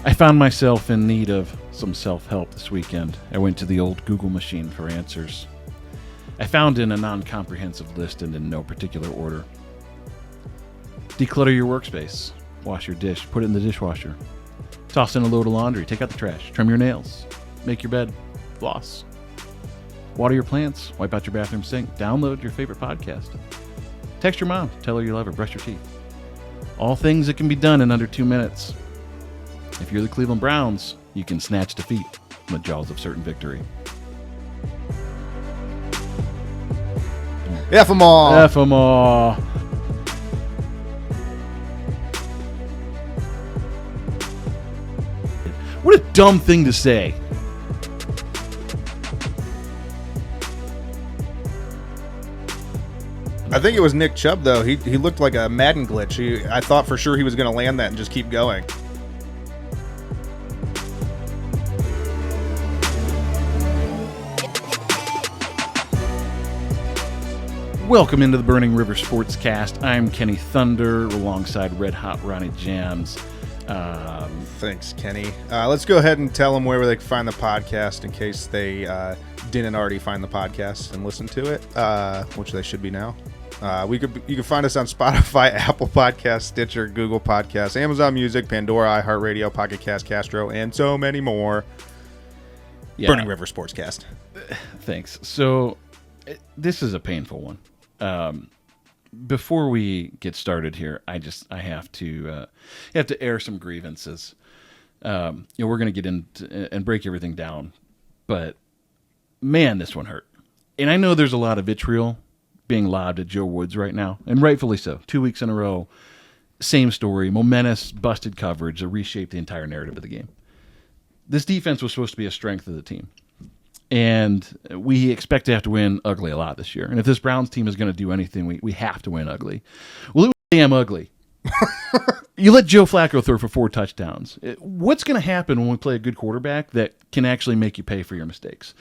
I found myself in need of some self-help this weekend. I went to the old Google machine for answers. I found in a non-comprehensive list and in no particular order. Declutter your workspace. Wash your dish. Put it in the dishwasher. Toss in a load of laundry. Take out the trash. Trim your nails. Make your bed. Floss. Water your plants. Wipe out your bathroom sink. Download your favorite podcast. Text your mom. Tell her you love her. Brush your teeth. All things that can be done in under 2 minutes. If you're the Cleveland Browns, you can snatch defeat from the jaws of certain victory. F them all. F them all. What a dumb thing to say. I think it was Nick Chubb, though. He looked like a Madden glitch. I thought for sure he was going to land that and just keep going. Welcome into the Burning River Sportscast. I'm Kenny Thunder alongside Red Hot Ronnie Jams. Thanks, Kenny. Let's go ahead and tell them where they can find the podcast in case they didn't already find the podcast and listen to it, which they should be now. You can find us on Spotify, Apple Podcasts, Stitcher, Google Podcasts, Amazon Music, Pandora, iHeartRadio, Pocket Cast, Castro, and so many more. Yeah. Burning River Sportscast. Thanks. So this is a painful one. Before we get started here, I have to air some grievances. We're going to get into and break everything down, but man, this one hurt. And I know there's a lot of vitriol being lobbed at Joe Woods right now, and rightfully so. 2 weeks in a row, same story, momentous, busted coverage that reshaped the entire narrative of the game. This defense was supposed to be a strength of the team. And we expect to have to win ugly a lot this year. And if this Browns team is going to do anything, we have to win ugly. Well, it was damn ugly. You let Joe Flacco throw for 4 touchdowns. What's going to happen when we play a good quarterback that can actually make you pay for your mistakes?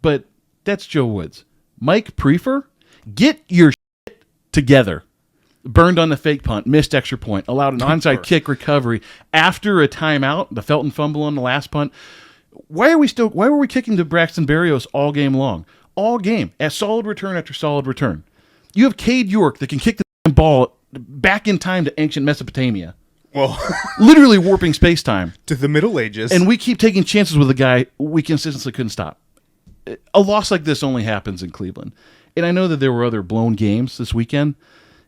But that's Joe Woods. Mike Prefer, get your shit together. Burned on the fake punt, missed extra point, allowed an onside kick recovery after a timeout, the Felton fumble on the last punt. Why were we kicking to Braxton Berrios all game long? All game. At solid return after solid return. You have Cade York that can kick the ball back in time to ancient Mesopotamia. Well, literally warping space-time. To the Middle Ages. And we keep taking chances with a guy we consistently couldn't stop. A loss like this only happens in Cleveland. And I know that there were other blown games this weekend,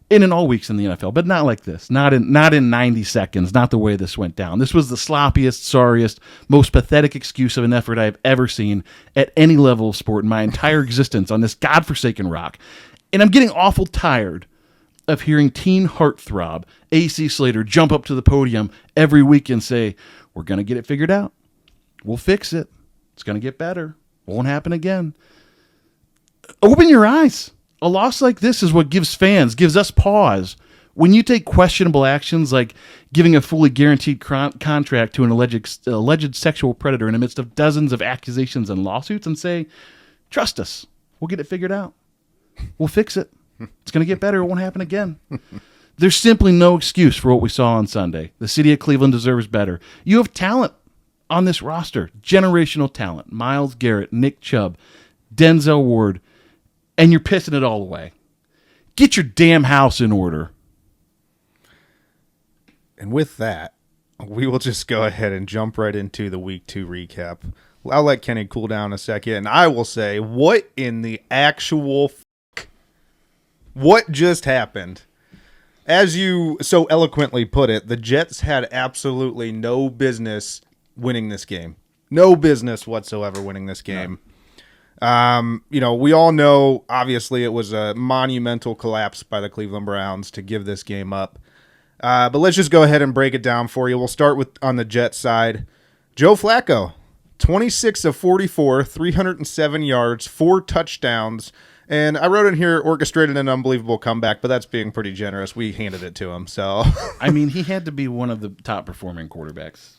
and in all weeks in the NFL, but not like this. Not in 90 seconds, not the way this went down. This was the sloppiest, sorriest, most pathetic excuse of an effort I've ever seen at any level of sport in my entire existence on this godforsaken rock. And I'm getting awful tired of hearing teen heartthrob A.C. Slater jump up to the podium every week and say, we're going to get it figured out. We'll fix it. It's going to get better. Won't happen again. Open your eyes. A loss like this is what gives us pause. When you take questionable actions like giving a fully guaranteed contract to an alleged sexual predator in the midst of dozens of accusations and lawsuits and say, trust us, we'll get it figured out. We'll fix it. It's going to get better. It won't happen again. There's simply no excuse for what we saw on Sunday. The city of Cleveland deserves better. You have talent on this roster, generational talent. Myles Garrett, Nick Chubb, Denzel Ward, and you're pissing it all away. Get your damn house in order. And with that, we will just go ahead and jump right into the Week 2 recap. I'll let Kenny cool down a second, and I will say, what in the actual what just happened? As you so eloquently put it, the Jets had absolutely no business winning this game. No business whatsoever winning this game. No. We all know, obviously, it was a monumental collapse by the Cleveland Browns to give this game up. But let's just go ahead and break it down for you. We'll start with on the Jets side. Joe Flacco, 26 of 44, 307 yards, 4 touchdowns. And I wrote in here, orchestrated an unbelievable comeback, but that's being pretty generous. We handed it to him. So, I mean, he had to be one of the top performing quarterbacks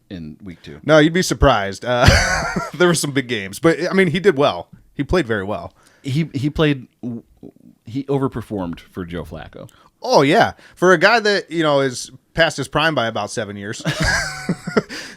in Week 2. No, you'd be surprised. There were some big games, but I mean, he did well. He played very well. He overperformed for Joe Flacco. Oh yeah, for a guy that is past his prime by about 7 years.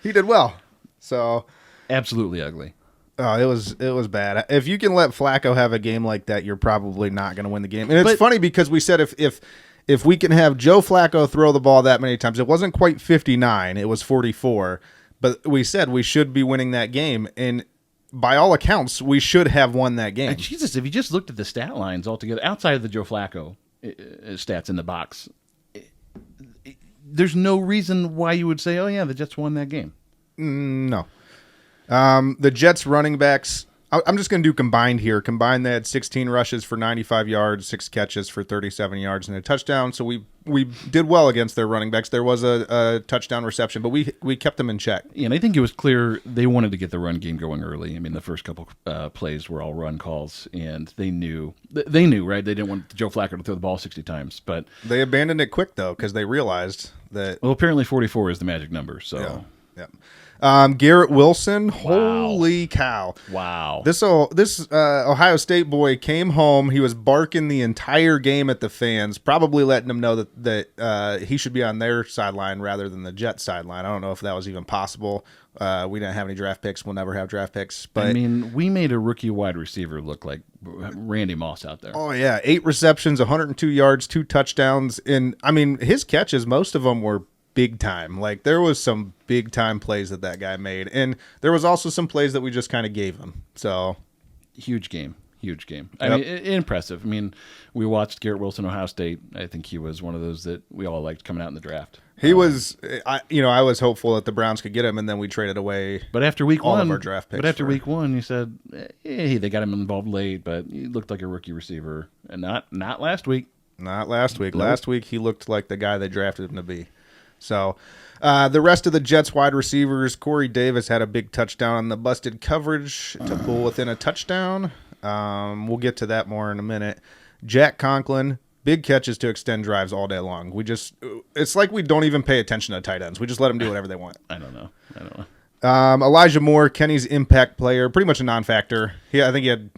He did well. So Absolutely ugly. oh, it was bad. If you can let Flacco have a game like that, you're probably not going to win the game. And it's funny because we said if we can have Joe Flacco throw the ball that many times, it wasn't quite 59, it was 44. But we said we should be winning that game, and by all accounts, we should have won that game. And Jesus, if you just looked at the stat lines altogether, outside of the Joe Flacco stats in the box, there's no reason why you would say, oh, yeah, the Jets won that game. No. The Jets running backs, I'm just going to do combined here. Combined, they had 16 rushes for 95 yards, 6 catches for 37 yards, and a touchdown. So we did well against their running backs. There was a touchdown reception, but we kept them in check. Yeah, and I think it was clear they wanted to get the run game going early. I mean, the first couple plays were all run calls, and they knew, right? They didn't want Joe Flacco to throw the ball 60 times. But they abandoned it quick, though, because they realized that... Well, apparently 44 is the magic number, so... Yeah. Garrett Wilson, holy cow! Wow, This Ohio State boy came home. He was barking the entire game at the fans, probably letting them know that he should be on their sideline rather than the Jets sideline. I don't know if that was even possible. We didn't have any draft picks. We'll never have draft picks. But I mean, we made a rookie wide receiver look like Randy Moss out there. Oh yeah, 8 receptions, 102 yards, 2 touchdowns, and I mean his catches, most of them were big time. Like there was some big time plays that guy made, and there was also some plays that we just kind of gave him. So huge game. I Yep. mean, impressive. I mean, we watched Garrett Wilson, Ohio State. I think he was one of those that we all liked coming out in the draft. He was, I was hopeful that the Browns could get him, and then we traded away. But after week all one, of our draft picks. But after week one, you said, hey, they got him involved late, but he looked like a rookie receiver, and not last week. Not last week. Nope. Last week he looked like the guy they drafted him to be. So the rest of the Jets wide receivers, Corey Davis had a big touchdown on the busted coverage to pull within a touchdown. We'll get to that more in a minute. Jack Conklin, big catches to extend drives all day long. It's like we don't even pay attention to tight ends. We just let them do whatever they want. I don't know. Elijah Moore, Kenny's impact player, pretty much a non-factor. I think he had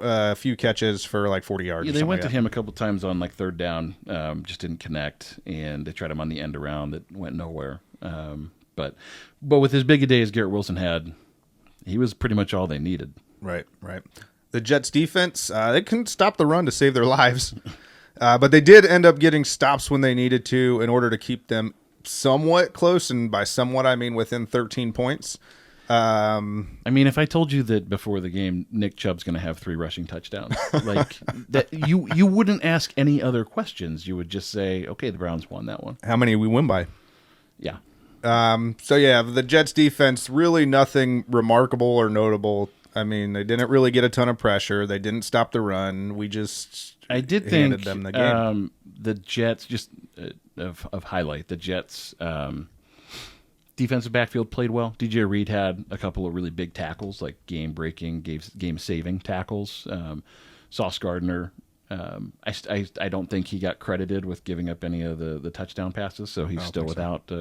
a few catches for like 40 yards. Yeah, or they went like to him a couple times on like third down, just didn't connect, and they tried him on the end around that went nowhere. But with as big a day as Garrett Wilson had, he was pretty much all they needed. Right. The Jets defense, they couldn't stop the run to save their lives, but they did end up getting stops when they needed to in order to keep them somewhat close, and by somewhat I mean within 13 points. I mean, if I told you that before the game Nick Chubb's going to have 3 rushing touchdowns, like that, you wouldn't ask any other questions. You would just say, okay, the Browns won that one. How many we win by? Yeah. So yeah, the Jets defense, really nothing remarkable or notable. I mean, they didn't really get a ton of pressure. They didn't stop the run. We just handed them the game. The Jets, just of highlight, the Jets defensive backfield played well. DJ Reed had a couple of really big tackles, like game-breaking, game-saving tackles. Sauce Gardner, I don't think he got credited with giving up any of the touchdown passes, so he's still without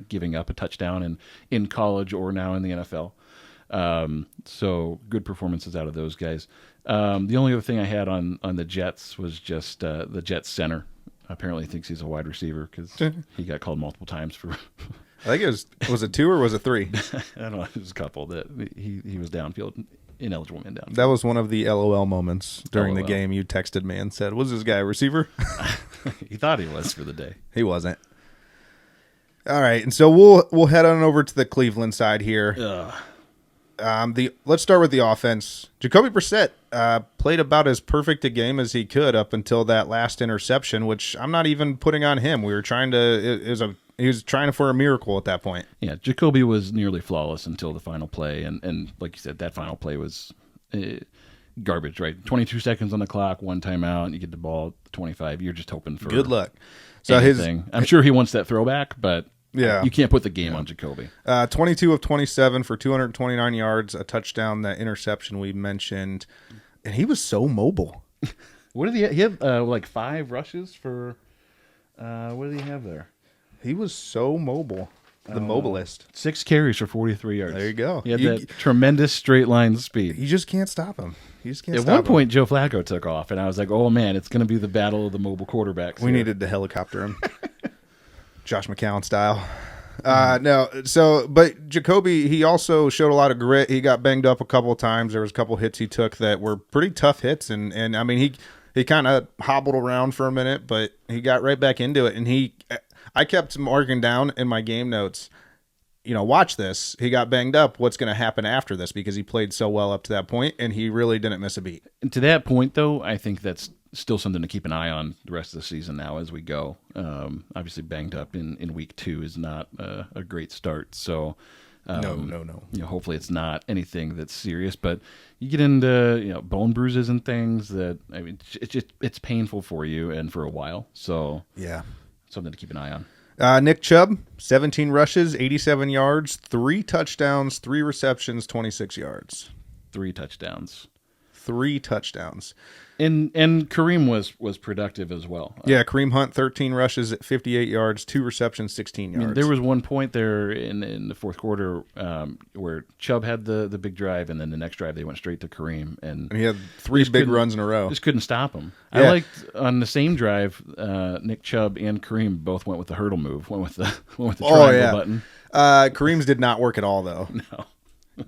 giving up a touchdown in college or now in the NFL. So good performances out of those guys. The only other thing I had on the Jets was just the Jets center. Apparently thinks he's a wide receiver because he got called multiple times for. I think it was a 2 or was it 3? I don't know. It was a couple that he was downfield, ineligible man downfield. That was one of the LOL moments during the game. You texted me and said, "Was this guy a receiver?" He thought he was for the day. He wasn't. All right, and so we'll head on over to the Cleveland side here. Let's start with the offense. Jacoby Brissett played about as perfect a game as he could up until that last interception, which I'm not even putting on him. We were trying to. He was trying for a miracle at that point. Yeah, Jacoby was nearly flawless until the final play, and like you said, that final play was garbage. Right, 22 seconds on the clock, 1 timeout, you get the ball at 25. You're just hoping for good luck. So anything. I'm sure he wants that throwback, but. Yeah, you can't put the game on Jacoby. 22 of 27 for 229 yards, a touchdown, that interception we mentioned, and he was so mobile. What did he have? Like 5 rushes for. What did he have there? He was so mobile. The mobilist. 6 carries for 43 yards. There you go. He had that tremendous straight line speed. You just can't stop him. At one point, Joe Flacco took off, and I was like, "Oh man, it's going to be the battle of the mobile quarterbacks." We needed to helicopter him. Josh McCown style. No, so, but Jacoby, he also showed a lot of grit. He got banged up a couple of times. There was a couple hits he took that were pretty tough hits. And I mean, he kind of hobbled around for a minute, but he got right back into it. And I kept marking down in my game notes, watch this. He got banged up. What's going to happen after this? Because he played so well up to that point, and he really didn't miss a beat. And to that point, though, I think that's still something to keep an eye on the rest of the season now as we go. Obviously, banged up in week 2 is not a great start. So, No. Hopefully, it's not anything that's serious. But you get into bone bruises and things that it's painful for you and for a while. So yeah, something to keep an eye on. Nick Chubb, 17 rushes, 87 yards, 3 touchdowns, 3 receptions, 26 yards. 3 touchdowns. 3 touchdowns. And Kareem was productive as well. Yeah, Kareem Hunt, 13 rushes at 58 yards, 2 receptions, 16 yards. I mean, there was one point there in the fourth quarter where Chubb had the big drive, and then the next drive they went straight to Kareem. And he had 3 big runs in a row. Just couldn't stop him. Yeah. I liked on the same drive, Nick Chubb and Kareem both went with the hurdle move, went with the triangle button. Kareem's did not work at all, though. No.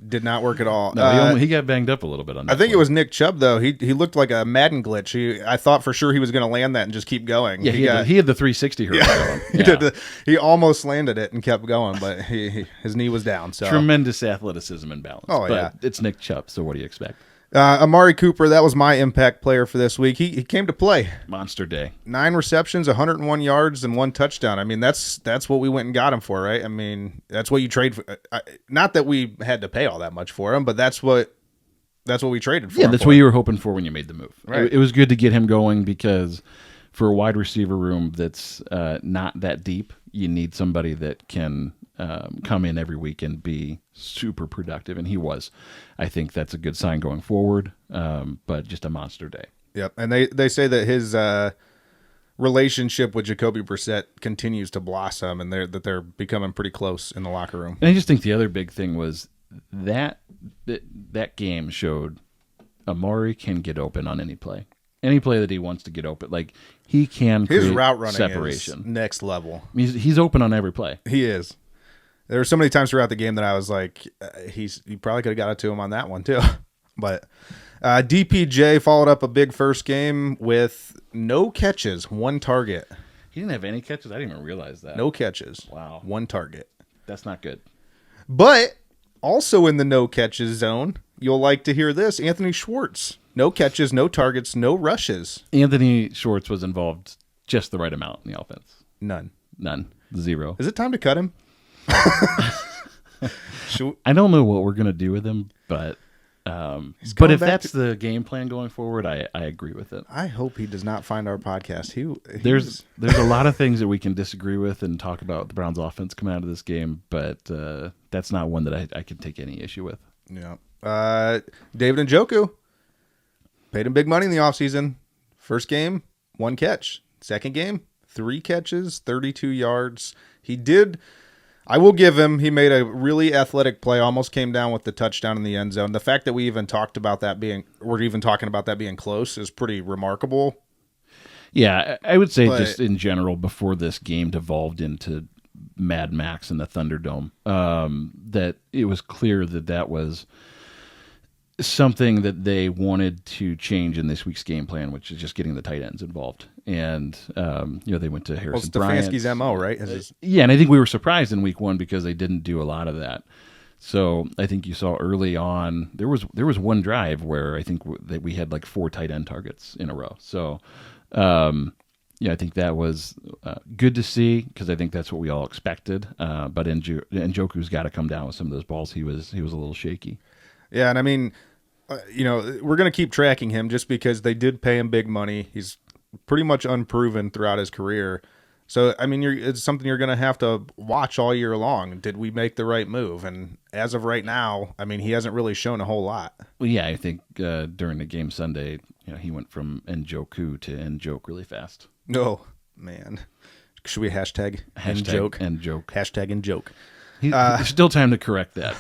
Did not work at all. No, he got banged up a little bit on that. I think it was Nick Chubb, though. He looked like a Madden glitch. I thought for sure he was going to land that and just keep going. Yeah, he had the 360 hurdle going. He almost landed it and kept going, but his knee was down. So tremendous athleticism and balance. Oh, yeah. But it's Nick Chubb, so what do you expect? Amari Cooper, that was my impact player for this week. He came to play. Monster day. 9 receptions, 101 yards, and 1 touchdown. I mean, that's what we went and got him for, right? I mean, that's what you trade for. Not that we had to pay all that much for him, but that's what we traded for. Yeah, that's what you were hoping for when you made the move. Right. It was good to get him going because for a wide receiver room that's not that deep, you need somebody that can come in every week and be super productive, and he was. I think that's a good sign going forward, but just a monster day. Yep, and they say that his relationship with Jacoby Brissett continues to blossom, and they're becoming pretty close in the locker room. And I just think the other big thing was that game showed Amari can get open on any play that he wants to get open. Like he can his create route running separation is next level. He's open on every play. He is. There were so many times throughout the game that I was like, he probably could have got it to him on that one too. But DPJ followed up a big first game with no catches, 1 target. He didn't have any catches? I didn't even realize that. No catches. Wow. 1 target. That's not good. But also in the no catches zone, you'll like to hear this, Anthony Schwartz. No catches, no targets, no rushes. Anthony Schwartz was involved just the right amount in the offense. None. 0. Is it time to cut him? I don't know what we're going to do with him, but if that's the game plan going forward, I agree with it. I hope he does not find our podcast. There's a lot of things that we can disagree with and talk about the Browns offense coming out of this game, but that's not one that I can take any issue with. Yeah. David Njoku paid him big money in the offseason. First game, 1 catch. Second game, 3 catches, 32 yards. I will give him, he made a really athletic play, almost came down with the touchdown in the end zone. The fact that we're even talking about that being close is pretty remarkable. Yeah, I would say just in general, before this game devolved into Mad Max in the Thunderdome, that it was clear that was something that they wanted to change in this week's game plan, which is just getting the tight ends involved. And, they went to Harrison Bryant. Stefanski's MO, right? Yeah, and I think we were surprised in week 1 because they didn't do a lot of that. So I think you saw early on, there was one drive where I think that we had like 4 tight end targets in a row. So, I think that was good to see because I think that's what we all expected. But Njoku's got to come down with some of those balls. He was a little shaky. Yeah, and I mean, we're going to keep tracking him just because they did pay him big money. He's pretty much unproven throughout his career. So, I mean, it's something you're going to have to watch all year long. Did we make the right move? And as of right now, I mean, he hasn't really shown a whole lot. Well, yeah, I think during the game Sunday, he went from Njoku to Njoke really fast. No, man. Should we hashtag Njoke? Njoke. Hashtag Njoke. There's still time to correct that,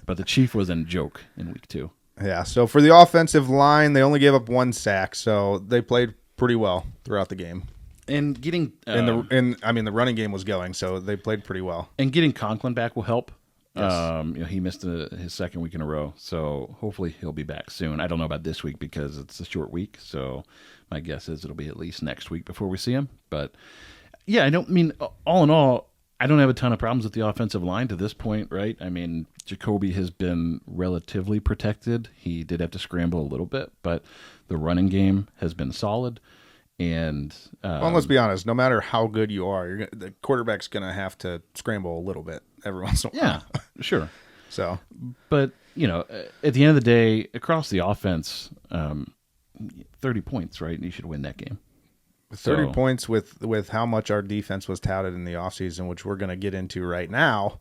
but the Chief was Njoke in week 2. Yeah, so for the offensive line, they only gave up 1 sack, so they played pretty well throughout the game. And getting the running game was going, so they played pretty well. And getting Conklin back will help. Yes. He missed his second week in a row, so hopefully he'll be back soon. I don't know about this week because it's a short week, so my guess is it'll be at least next week before we see him. But yeah, all in all, I don't have a ton of problems with the offensive line to this point, right? I mean, Jacoby has been relatively protected. He did have to scramble a little bit, but the running game has been solid. And let's be honest, no matter how good you are, the quarterback's going to have to scramble a little bit every once in a while. Yeah, sure. So, but, at the end of the day, across the offense, 30 points, right? You should win that game. 30 points with how much our defense was touted in the offseason, which we're going to get into right now.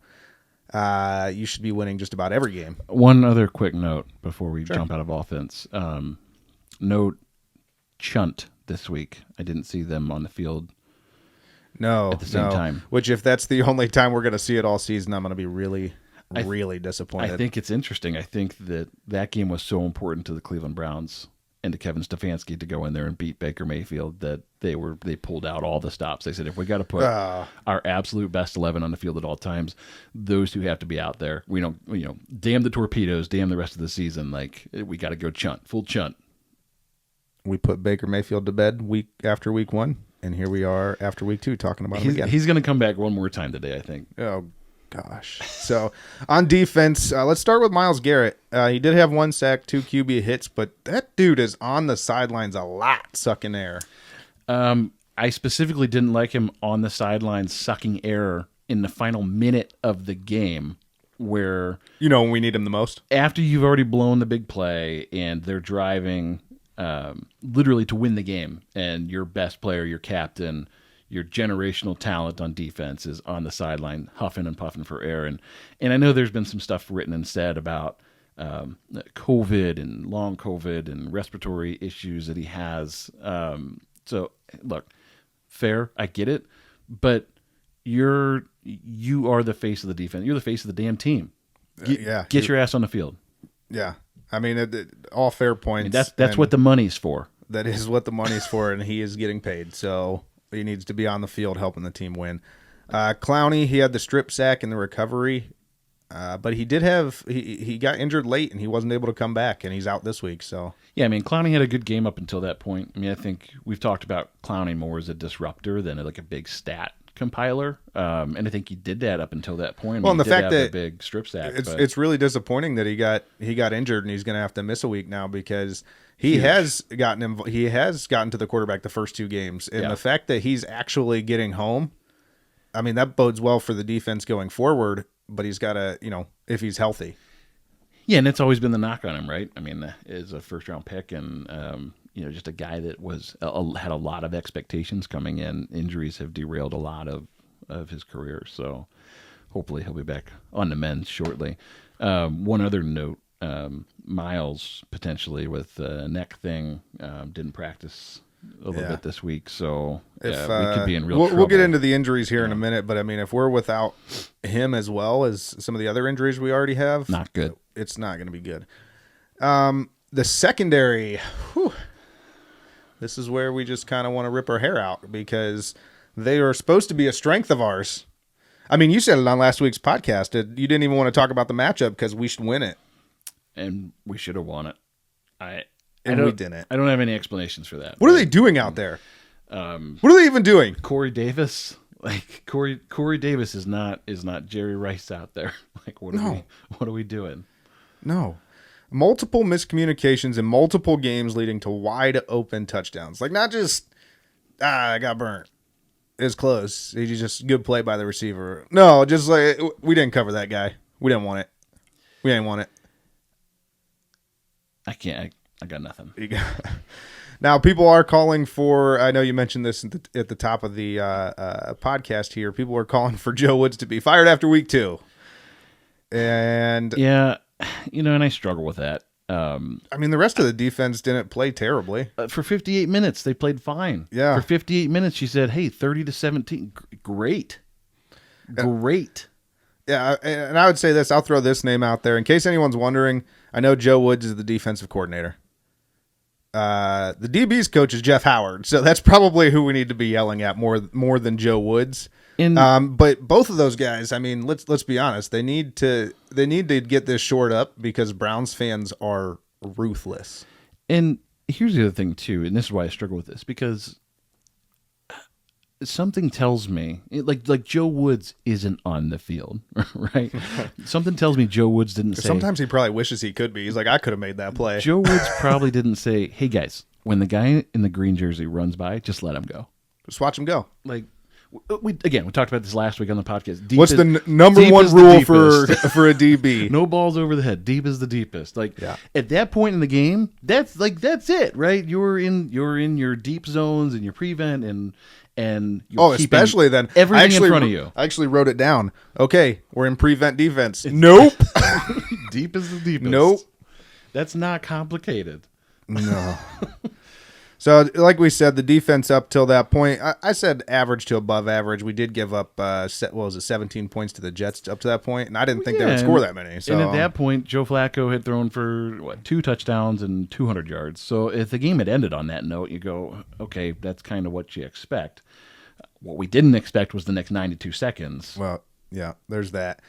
You should be winning just about every game. One other quick note before we jump out of offense. Note Chunt this week. I didn't see them on the field at the same time. Which, if that's the only time we're going to see it all season, I'm going to be really disappointed. I think it's interesting. I think that game was so important to the Cleveland Browns and to Kevin Stefanski to go in there and beat Baker Mayfield that they pulled out all the stops. They said, if we got to put our absolute best 11 on the field at all times, those two have to be out there. We don't, damn the torpedoes, damn the rest of the season. Like, we got to go Chunt, full Chunt. We put Baker Mayfield to bed week after week 1, and here we are after week 2 talking about him again. He's going to come back one more time today, I think. Oh, gosh. So, on defense, let's start with Myles Garrett. He did have 1 sack, 2 QB hits, but that dude is on the sidelines a lot, sucking air. I specifically didn't like him on the sidelines sucking air in the final minute of the game where... when we need him the most? After you've already blown the big play and they're driving... literally to win the game, and your best player, your captain, your generational talent on defense is on the sideline huffing and puffing for air. And I know there's been some stuff written and said about COVID and long COVID and respiratory issues that he has. So look, fair, I get it, but you are the face of the defense. You're the face of the damn team. Get your ass on the field. Yeah. I mean, all fair points. That's what the money's for. That is what the money's for, and he is getting paid. So he needs to be on the field helping the team win. Clowney, he had the strip sack in the recovery, but he got injured late, and he wasn't able to come back, and he's out this week. So yeah, I mean, Clowney had a good game up until that point. I mean, I think we've talked about Clowney more as a disruptor than like a big stat compiler, and I think he did that up until that point. Well, and the fact that big strip sack, it's really disappointing that he got injured and he's going to have to miss a week now because he has gotten to the quarterback the first 2 games, and the fact that he's actually getting home, I mean, that bodes well for the defense going forward. But he's got to, if he's healthy. Yeah, and it's always been the knock on him, right? I mean, is a first-round pick and just a guy that had a lot of expectations coming in. Injuries have derailed a lot of his career, so hopefully he'll be back on the mend shortly. One other note, Miles potentially with a neck thing didn't practice a little bit this week, so we could be in real trouble. We'll get into the injuries here in a minute, but I mean, if we're without him as well as some of the other injuries we already have, not good. It's not going to be good. The secondary, this is where we just kind of want to rip our hair out because they are supposed to be a strength of ours. I mean, you said it on last week's podcast. You didn't even want to talk about the matchup because we should win it. And we should have won it. We didn't. I don't have any explanations for that. What are they doing out there? What are they even doing? Corey Davis? Like Corey Davis is not Jerry Rice out there. Like what are we doing? No. Multiple miscommunications in multiple games leading to wide open touchdowns. Like not just I got burnt. It's close. He just good play by the receiver. No, just like we didn't cover that guy. We didn't want it. We didn't want it. I can't. I got nothing. Now, people are calling for, I know you mentioned this at the top of the podcast here, people are calling for Joe Woods to be fired after week 2. And yeah, and I struggle with that. I mean, the rest of the defense didn't play terribly. For 58 minutes, they played fine. Yeah. For 58 minutes, she said, hey, 30-17, great. Great. Yeah, and I would say this, I'll throw this name out there. In case anyone's wondering, I know Joe Woods is the defensive coordinator. The DB's coach is Jeff Howard, so that's probably who we need to be yelling at more than Joe Woods. But both of those guys, I mean, let's be honest, they need to get this shored up because Browns fans are ruthless. And here's the other thing too, and this is why I struggle with this, because something tells me, like Joe Woods isn't on the field, right? Something tells me Joe Woods didn't say. Sometimes he probably wishes he could be. He's like, I could have made that play. Joe Woods probably didn't say, "Hey guys, when the guy in the green jersey runs by, just let him go. Just watch him go." Like we talked about this last week on the podcast. What's the number one rule for a DB? No balls over the head. Deep is the deepest. Like at that point in the game, that's it, right? You're in your deep zones and your prevent and you're especially then everything in front of you. I actually wrote it down. Okay, we're in prevent defense. Nope. Deep is the deepest. Nope. That's not complicated. No. So, like we said, the defense up till that point, I said average to above average. We did give up, 17 points to the Jets up to that point, and I didn't think they would score that many. So. And at that point, Joe Flacco had thrown for 2 touchdowns and 200 yards. So if the game had ended on that note, you go, okay, that's kind of what you expect. What we didn't expect was the next 92 seconds. Well, yeah, there's that.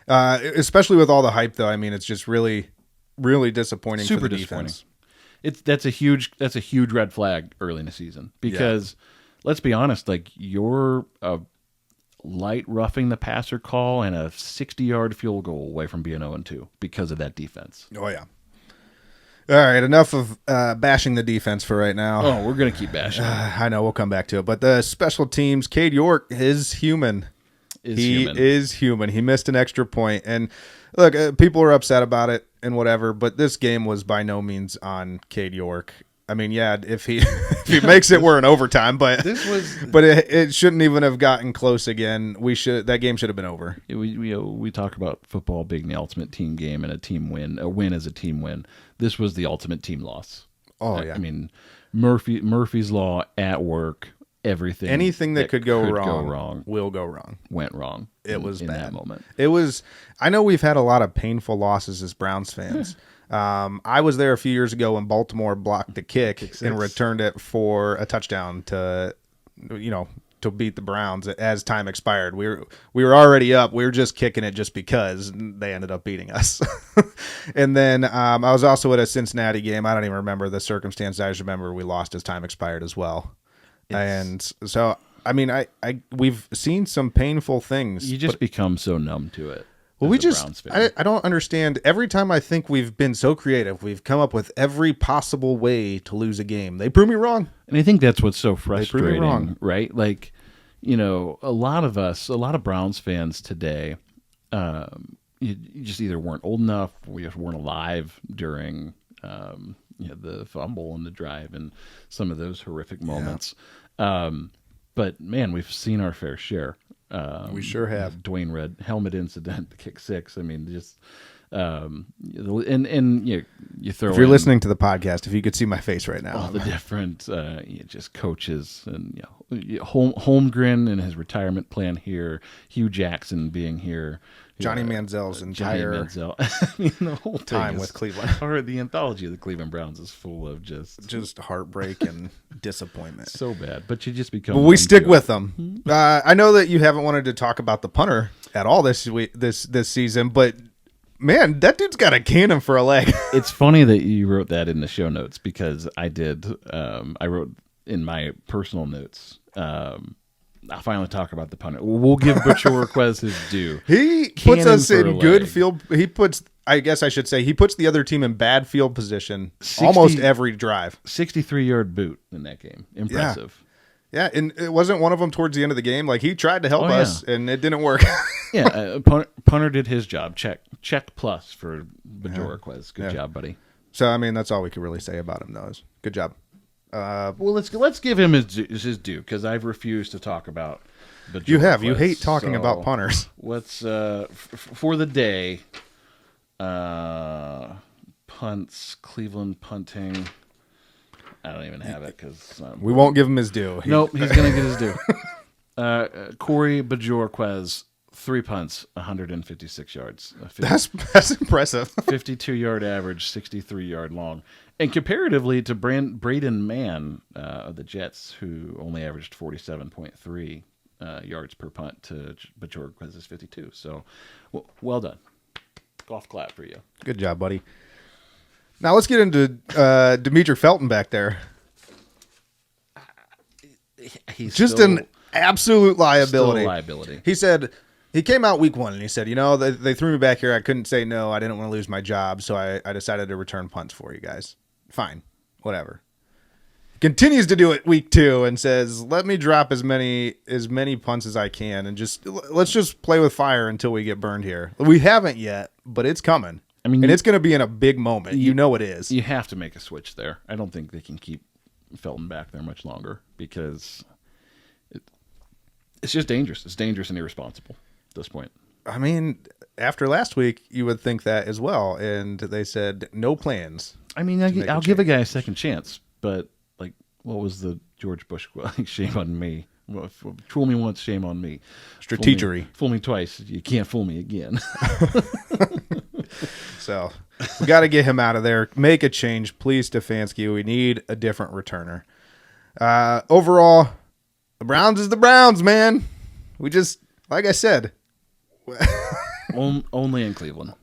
Especially with all the hype, though. I mean, it's just really, really disappointing for the defense. That's a huge red flag early in the season because let's be honest, like you're a light roughing the passer call and a 60-yard field goal away from being 0-2 because of that defense. Oh yeah. All right, enough of bashing the defense for right now. Oh, we're gonna keep bashing. I know we'll come back to it, but the special teams, Cade York is human. He is human. He missed an extra point, and look, people are upset about it and whatever, but this game was by no means on Cade York. I mean, yeah, if he makes it, we're in overtime, but it shouldn't even have gotten close again. That game should have been over. We talk about football being the ultimate team game and a win is a team win. This was the ultimate team loss. Oh yeah, I mean Murphy's Law at work. Anything that could go wrong will go wrong. Went wrong. It was in bad. That moment. It was. I know we've had a lot of painful losses as Browns fans. I was there a few years ago when Baltimore blocked the kick and returned it for a touchdown to beat the Browns as time expired. We were already up. We were just kicking it just because they ended up beating us. And then I was also at a Cincinnati game. I don't even remember the circumstance. I just remember we lost as time expired as well. And so, I mean, we've seen some painful things. You just become so numb to it. Well, I don't understand. Every time I think we've been so creative, we've come up with every possible way to lose a game. They prove me wrong. And I think that's what's so frustrating, they prove me wrong. Right? Like, a lot of Browns fans today, you just either weren't old enough, we just weren't alive during the fumble and the drive and some of those horrific moments. But man, we've seen our fair share. We sure have. Dwayne Red helmet incident, the kick six. I mean, just you throw. If you're listening to the podcast, if you could see my face right now, all the different just coaches and Holmgren and his retirement plan here, Hugh Jackson being here. Johnny Manziel's entire the whole time with Cleveland. Or the anthology of the Cleveland Browns is full of just heartbreak and disappointment. So bad, but you just become. But we stick with them. I know that you haven't wanted to talk about the punter at all this season, but man, that dude's got a cannon for a leg. It's funny that you wrote that in the show notes because I did. I wrote in my personal notes. I'll finally talk about the punter. We'll give Butcher-Request his due. He puts us in good field. He puts the other team in bad field position almost every drive. 63-yard boot in that game. Impressive. Yeah, and it wasn't one of them towards the end of the game. Like, he tried to help us, and it didn't work. Punter did his job. Check plus for Butcher-Request. Good job, buddy. So, I mean, that's all we can really say about him, though. Is good job. Well, let's give him his due because I've refused to talk about. You hate talking about punters. Let's for the day. Punts, Cleveland punting. I don't even have it because we won't give him his due. Nope, he's gonna get his due. Corey Bajorquez, 3 punts, 156 yards. That's impressive. 52-yard average, 63-yard long. And comparatively to Braden Mann of the Jets, who only averaged 47.3 yards per punt to Bajorquez's 52. So, well done. Golf clap for you. Good job, buddy. Now let's get into Dimitri Felton back there. He's Just still, an absolute liability. still a liability. He said he came out week 1 and he said, they threw me back here. I couldn't say no. I didn't want to lose my job, so I decided to return punts for you guys. Fine, whatever. Continues to do it week 2 and says, let me drop as many punts as I can and let's just play with fire until we get burned here. We haven't yet, but it's coming. I mean, and it's going to be in a big moment. You know it is. You have to make a switch there. I don't think they can keep Felton back there much longer because it's just dangerous. It's dangerous and irresponsible at this point. I mean, after last week, you would think that as well. And they said no plans. I mean, I'll give a guy a second chance, but like, what was the George Bush quote? Shame on me. Fool me once, shame on me. Strategery. Fool me twice, you can't fool me again. So we got to get him out of there. Make a change, please, Stefanski. We need a different returner. Overall, the Browns is the Browns, man. We just, like I said, only in Cleveland.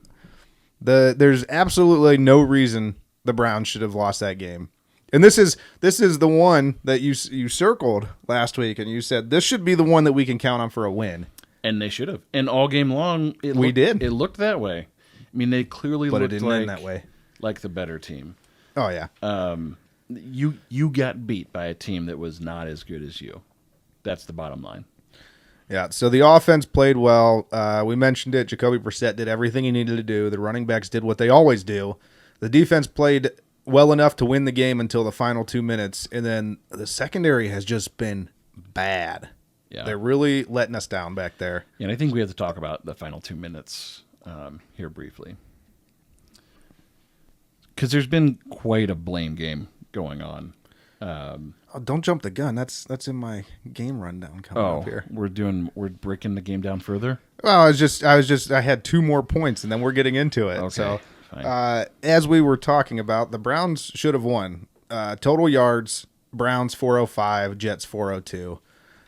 There's absolutely no reason the Browns should have lost that game. And this is the one that you circled last week, and you said this should be the one that we can count on for a win. And they should have. And all game long, It looked that way. I mean, they clearly but looked it didn't end that way. Like the better team. Oh yeah. You got beat by a team that was not as good as you. That's the bottom line. Yeah, so the offense played well. We mentioned it. Jacoby Brissett did everything he needed to do. The running backs did what they always do. The defense played well enough to win the game until the final 2 minutes, and then the secondary has just been bad. Yeah. They're really letting us down back there. Yeah, and I think we have to talk about the final 2 minutes here briefly. Because there's been quite a blame game going on. Don't jump the gun. That's in my game rundown coming up here. We're breaking the game down further. Well, I had 2 more points, and then we're getting into it. Okay, so, fine. as we were talking about, the Browns should have won. Total yards: Browns 405, Jets 402.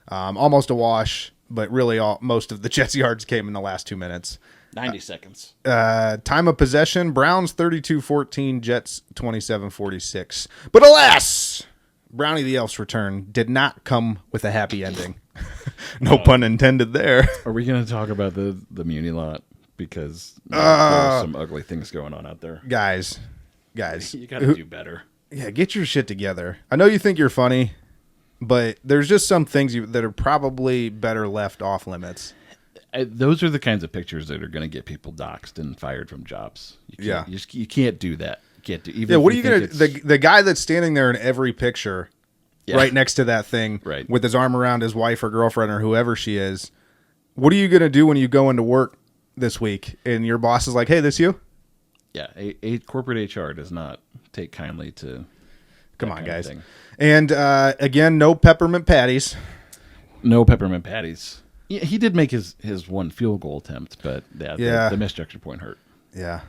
Almost a wash, but really most of the Jets' yards came in the last 2 minutes. 90 seconds. Time of possession: Browns 32-14, Jets 27-46. But alas, Brownie the Elf's return did not come with a happy ending. No pun intended there. Are we going to talk about the Muni lot? Because there's some ugly things going on out there. Guys. You got to do better. Yeah, get your shit together. I know you think you're funny, but there's just some things that are probably better left off limits. Those are the kinds of pictures that are going to get people doxxed and fired from jobs. You can't do that. What are you going to... The guy that's standing there in every picture right next to that thing with his arm around his wife or girlfriend or whoever she is, what are you going to do when you go into work this week and your boss is like, hey, this you? Yeah, a corporate HR does not take kindly to... Come on, guys. And again, no peppermint patties. No peppermint patties. Yeah, he did make his one field goal attempt, but the missed extra point hurt. Yeah.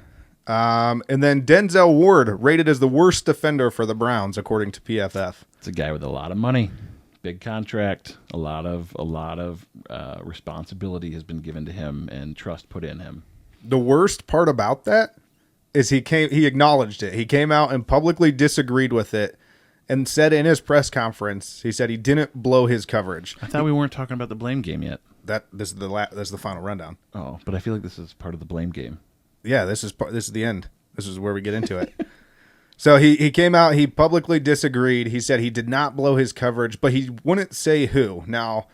And then Denzel Ward rated as the worst defender for the Browns, according to PFF. It's a guy with a lot of money, big contract, a lot of responsibility has been given to him and trust put in him. The worst part about that is he acknowledged it. He came out and publicly disagreed with it and said in his press conference, he said he didn't blow his coverage. I thought we weren't talking about the blame game yet. This is the final rundown. Oh, but I feel like this is part of the blame game. Yeah, this is the end. This is where we get into it. So he came out, he publicly disagreed. He said he did not blow his coverage, but he wouldn't say who. Now,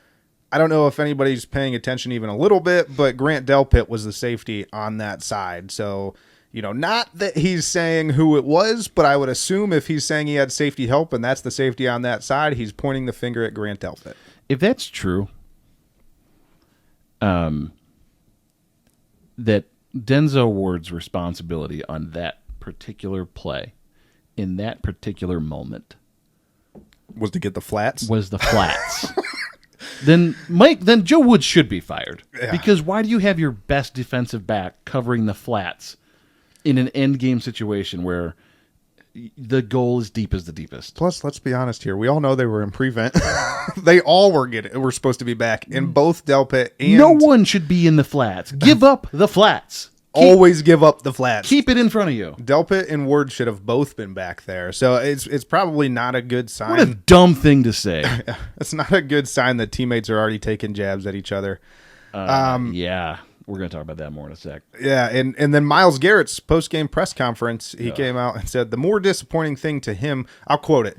I don't know if anybody's paying attention even a little bit, but Grant Delpit was the safety on that side. So, not that he's saying who it was, but I would assume if he's saying he had safety help and that's the safety on that side, he's pointing the finger at Grant Delpit. If that's true, that Denzel Ward's responsibility on that particular play in that particular moment was to get the flats. Then Joe Woods should be fired. Yeah. Because why do you have your best defensive back covering the flats in an end game situation where the goal is deep as the deepest. Plus, let's be honest here. We all know they were in prevent. They all were supposed to be back in both Delpit and... No one should be in the flats. Give up the flats. Always give up the flats. Keep it in front of you. Delpit and Ward should have both been back there. So it's probably not a good sign. What a dumb thing to say. It's not a good sign that teammates are already taking jabs at each other. Yeah. We're going to talk about that more in a sec. Yeah, and then Myles Garrett's post-game press conference, he came out and said, the more disappointing thing to him, I'll quote it,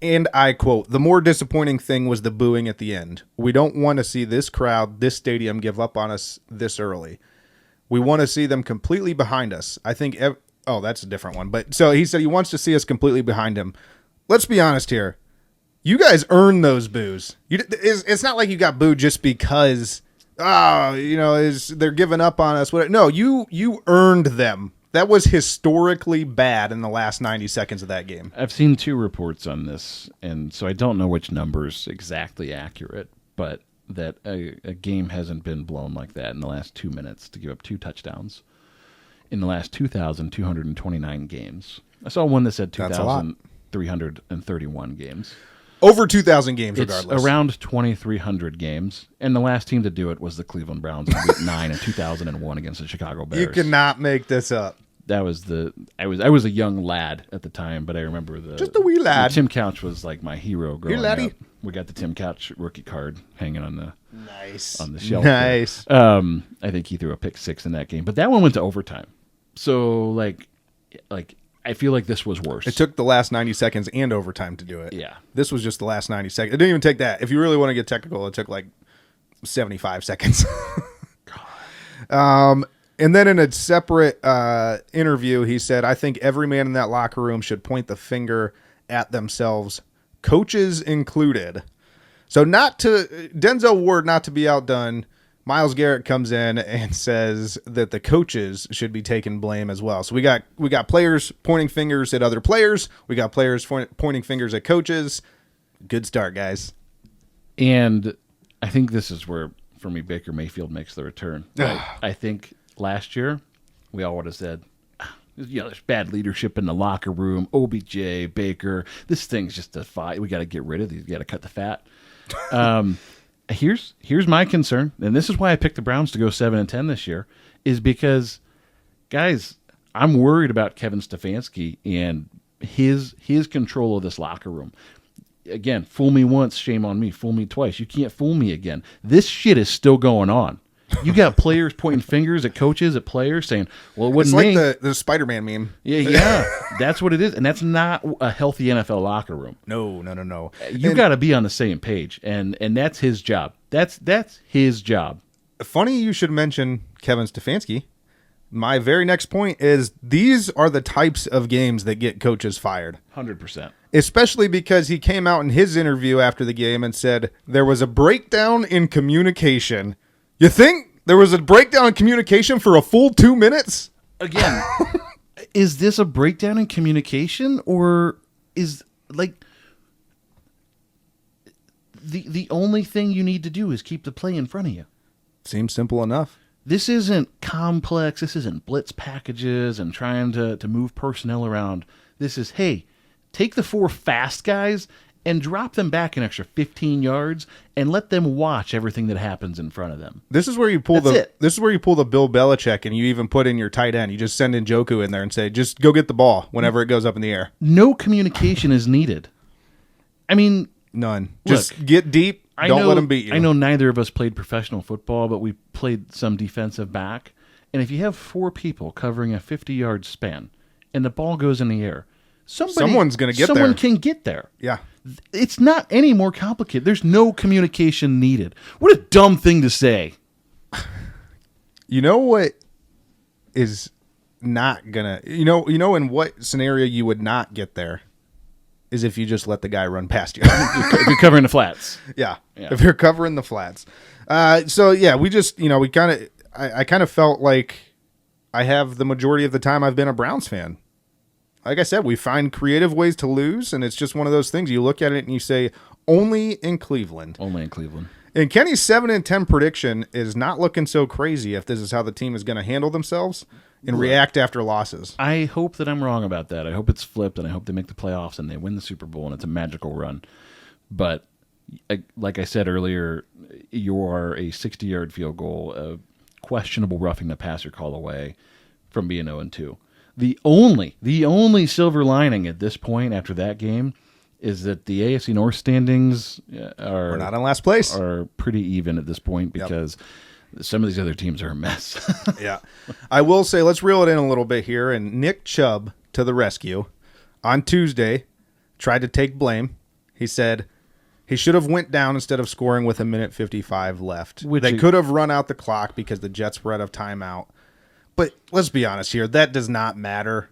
and I quote, the more disappointing thing was the booing at the end. We don't want to see this crowd, this stadium give up on us this early. We want to see them completely behind us. I think, that's a different one. But so he said he wants to see us completely behind him. Let's be honest here. You guys earned those boos. It's not like you got booed just because... they're giving up on us. No, you earned them. That was historically bad in the last 90 seconds of that game. I've seen 2 reports on this, and so I don't know which number's exactly accurate, but that a game hasn't been blown like that in the last 2 minutes to give up 2 touchdowns in the last 2,229 games. I saw one that said 2,331 games. Over 2,000 games, regardless. It's around 2,300 games, and the last team to do it was the Cleveland Browns in Week 9 in 2001 against the Chicago Bears. You cannot make this up. That was I was a young lad at the time, but I remember just a wee lad. Tim Couch was like my hero growing laddie. up. We got the Tim Couch rookie card hanging on the shelf. Nice. I think he threw a pick 6 in that game, but that one went to overtime. So like I feel like this was worse. It took the last 90 seconds and overtime to do it. Yeah. This was just the last 90 seconds. It didn't even take that. If you really want to get technical, it took like 75 seconds. And then in a separate interview, he said, I think every man in that locker room should point the finger at themselves, coaches included. So Denzel Ward, not to be outdone, Myles Garrett comes in and says that the coaches should be taking blame as well. So we got players pointing fingers at other players. We got players pointing fingers at coaches. Good start, guys. And I think this is where, for me, Baker Mayfield makes the return. I think last year we all would have said, there's bad leadership in the locker room. OBJ, Baker, this thing's just a fight. We got to get rid of these. We got to cut the fat. Here's my concern, and this is why I picked the Browns to go 7-10 this year, is because, guys, I'm worried about Kevin Stefanski and his control of this locker room. Again, fool me once, shame on me. Fool me twice, you can't fool me again. This shit is still going on. You got players pointing fingers at coaches, at players, saying, well, it wasn't me. It's like the Spider-Man meme. Yeah, that's what it is. And that's not a healthy NFL locker room. No. You got to be on the same page, and that's his job. That's his job. Funny you should mention Kevin Stefanski. My very next point is these are the types of games that get coaches fired. 100%. Especially because he came out in his interview after the game and said there was a breakdown in communication. You think there was a breakdown in communication for a full 2 minutes? Again, is this a breakdown in communication, or is like the only thing you need to do is keep the play in front of you? Seems simple enough. This isn't complex. This isn't blitz packages and trying to move personnel around. This is, hey, take the 4 fast guys and drop them back an extra 15 yards and let them watch everything that happens in front of them. This is where you pull This is where you pull the Bill Belichick, and you even put in your tight end. You just send in Njoku in there and say, just go get the ball whenever it goes up in the air. No communication is needed. I mean, none. Just get deep. Don't let them beat you. I know neither of us played professional football, but we played some defensive back. And if you have 4 people covering a 50-yard span and the ball goes in the air, someone's going to get there. Someone can get there. Yeah. It's not any more complicated. There's no communication needed. What a dumb thing to say. You know what is not going to... You know in what scenario you would not get there? Is if you just let the guy run past you. If you're covering the flats. Yeah. If you're covering the flats. So, yeah, we just, we kind of... I kind of felt like I have the majority of the time I've been a Browns fan. Like I said, we find creative ways to lose, and it's just one of those things. You look at it and you say, only in Cleveland. Only in Cleveland. And Kenny's 7-10 prediction is not looking so crazy if this is how the team is going to handle themselves and react after losses. I hope that I'm wrong about that. I hope it's flipped, and I hope they make the playoffs and they win the Super Bowl and it's a magical run. But like I said earlier, you are a 60-yard field goal, a questionable roughing the passer call away from being 0-2. The only silver lining at this point after that game is that the AFC North standings We're not in last place. Are pretty even at this point because some of these other teams are a mess. Yeah. I will say, let's reel it in a little bit here. And Nick Chubb to the rescue. On Tuesday, tried to take blame. He said he should have went down instead of scoring with 1:55 left. They could have run out the clock because the Jets were out of timeout. But let's be honest here. That does not matter.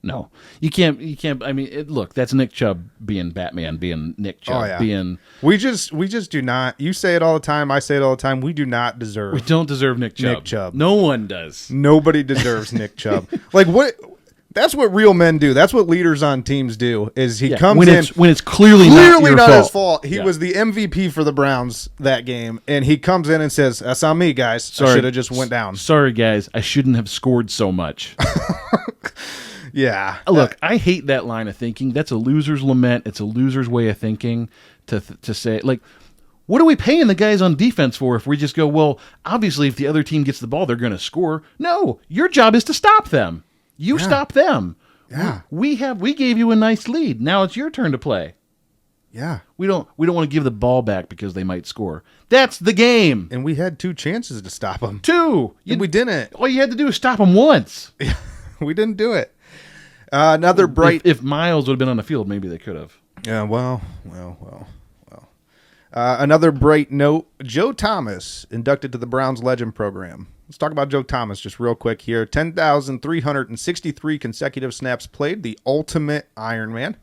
No, you can't. I mean, look, that's Nick Chubb being Batman, being Nick Chubb, being. We just do not. You say it all the time. I say it all the time. We do not deserve. We don't deserve Nick Chubb. No one does. Nobody deserves Nick Chubb. Like what? That's what real men do. That's what leaders on teams do. Is he comes when it's clearly not his fault. He was the MVP for the Browns that game, and he comes in and says, "That's on me, guys. I should have just went down. Sorry, guys. I shouldn't have scored so much." Yeah. Look, I hate that line of thinking. That's a loser's lament. It's a loser's way of thinking to say, like, what are we paying the guys on defense for if we just go, well, obviously if the other team gets the ball, they're going to score. No, your job is to stop them. You stop them. Yeah. We gave you a nice lead. Now it's your turn to play. Yeah. We don't want to give the ball back because they might score. That's the game. And we had 2 chances to stop them. 2. And we didn't. All you had to do was stop them once. We didn't do it. Another bright. If Miles would have been on the field, maybe they could have. Yeah. Well. Another bright note: Joe Thomas inducted to the Browns Legend Program. Let's talk about Joe Thomas just real quick here. 10,363 consecutive snaps played, the ultimate Iron Man.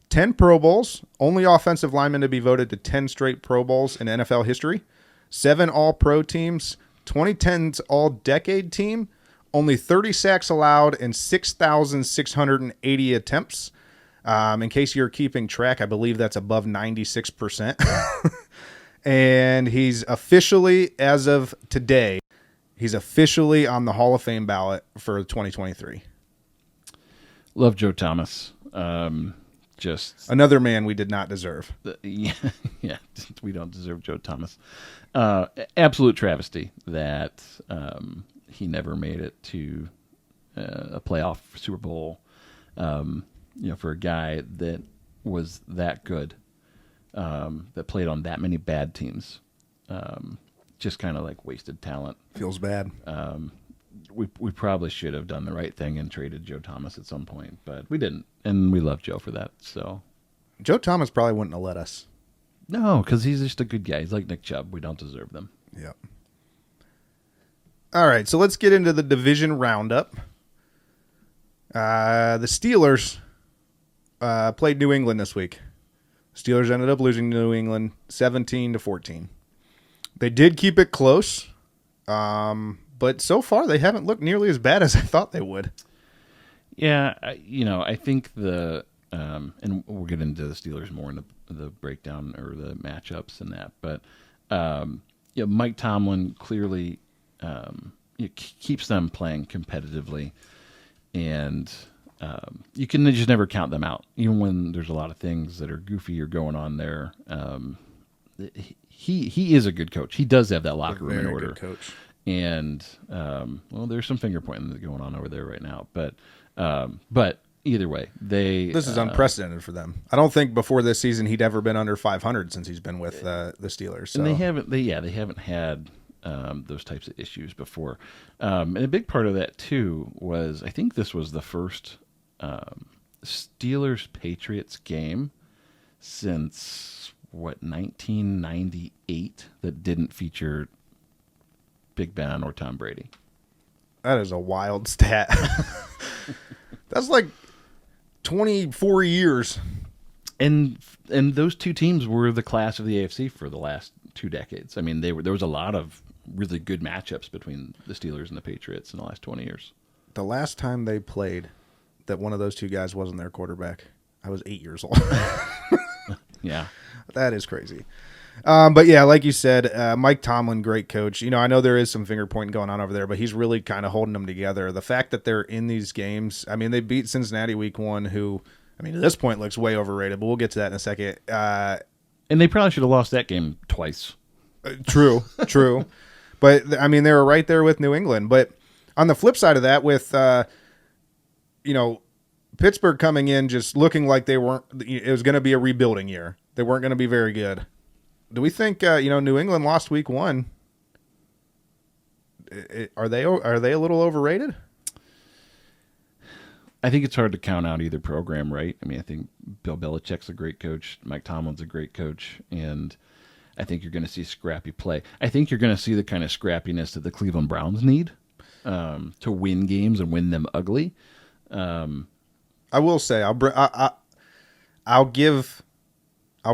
10 Pro Bowls, only offensive lineman to be voted to 10 straight Pro Bowls in NFL history. 7 All-Pro teams, 2010's All-Decade team. Only 30 sacks allowed and 6,680 attempts. In case you're keeping track, I believe that's above 96%. And he's officially, as of today, he's officially on the Hall of Fame ballot for 2023. Love Joe Thomas. Just another man we did not deserve. Yeah, we don't deserve Joe Thomas. Absolute travesty that he never made it to a playoff Super Bowl. For a guy that was that good, that played on that many bad teams, just kind of like wasted talent. Feels bad. We probably should have done the right thing and traded Joe Thomas at some point, but we didn't, and we love Joe for that. So Joe Thomas probably wouldn't have let us. No, because he's just a good guy. He's like Nick Chubb. We don't deserve them. Yep. All right, so let's get into the division roundup. The Steelers played New England this week. Steelers ended up losing to New England 17-14. They did keep it close, but so far they haven't looked nearly as bad as I thought they would. Yeah, I think and we'll get into the Steelers more in the breakdown or the matchups and that, but Mike Tomlin clearly keeps them playing competitively, and you can just never count them out, even when there's a lot of things that are goofy or going on there. He is a good coach. He does have that locker room in order. Good coach. And there's some finger pointing going on over there right now. But either way, this is unprecedented for them. I don't think before this season he'd ever been under 500 since he's been with the Steelers. So. And they haven't had those types of issues before. And a big part of that too was I think this was the first Steelers-Patriots game since 1998 that didn't feature Big Ben or Tom Brady. That is a wild stat. That's like 24 years. And those two teams were the class of the AFC for the last 2 decades. I mean, there was a lot of really good matchups between the Steelers and the Patriots in the last 20 years. The last time they played that one of those two guys wasn't their quarterback, I was 8 years old. Yeah. That is crazy. But yeah, like you said, Mike Tomlin, great coach. I know there is some finger pointing going on over there, but he's really kind of holding them together. The fact that they're in these games, they beat Cincinnati week 1, who, at this point looks way overrated, but we'll get to that in a second. And they probably should have lost that game twice. True. But, they were right there with New England. But on the flip side of that, with, Pittsburgh coming in just looking like it was going to be a rebuilding year. They weren't going to be very good. Do we think New England lost week 1? Are they a little overrated? I think it's hard to count out either program, right? I think Bill Belichick's a great coach, Mike Tomlin's a great coach, and I think you're going to see scrappy play. I think you're going to see the kind of scrappiness that the Cleveland Browns need to win games and win them ugly. I will say I'll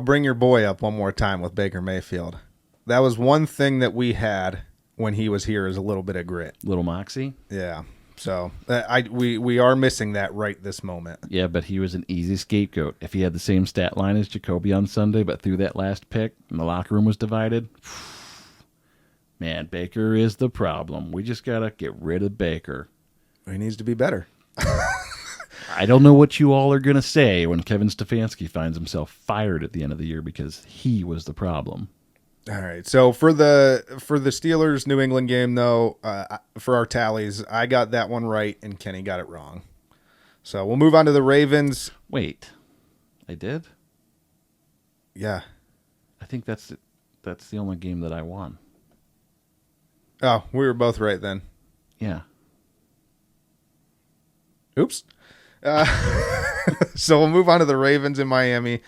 bring your boy up one more time with Baker Mayfield. That was one thing that we had when he was here, is a little bit of grit. Little moxie? Yeah. So we are missing that right this moment. Yeah, but he was an easy scapegoat. If he had the same stat line as Jacoby on Sunday, but threw that last pick and the locker room was divided, man, Baker is the problem. We just got to get rid of Baker. He needs to be better. I don't know what you all are going to say when Kevin Stefanski finds himself fired at the end of the year because he was the problem. All right. So for the Steelers New England game, though, for our tallies, I got that one right and Kenny got it wrong. So we'll move on to the Ravens. Wait, I did? Yeah. I think that's the only game that I won. Oh, we were both right then. Yeah. Oops. So we'll move on to the Ravens in Miami.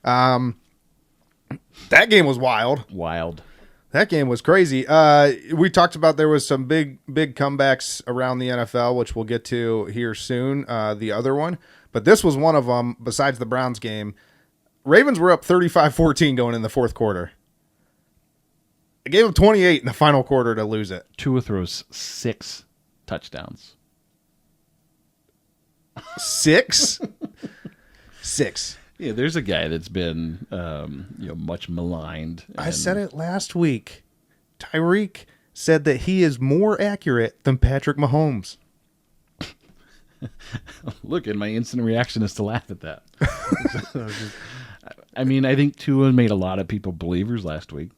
That game was wild. That game was crazy. We talked about there was some big comebacks around the NFL, which we'll get to here soon, the other one. But this was one of them, besides the Browns game. Ravens were up 35-14 going in the fourth quarter. It gave them 28 in the final quarter to lose it. Tua throws 6 touchdowns. 6? 6. Yeah, there's a guy that's been much maligned. I said it last week. Tyreek said that he is more accurate than Patrick Mahomes. Look, and my instant reaction is to laugh at that. I think Tua made a lot of people believers last week.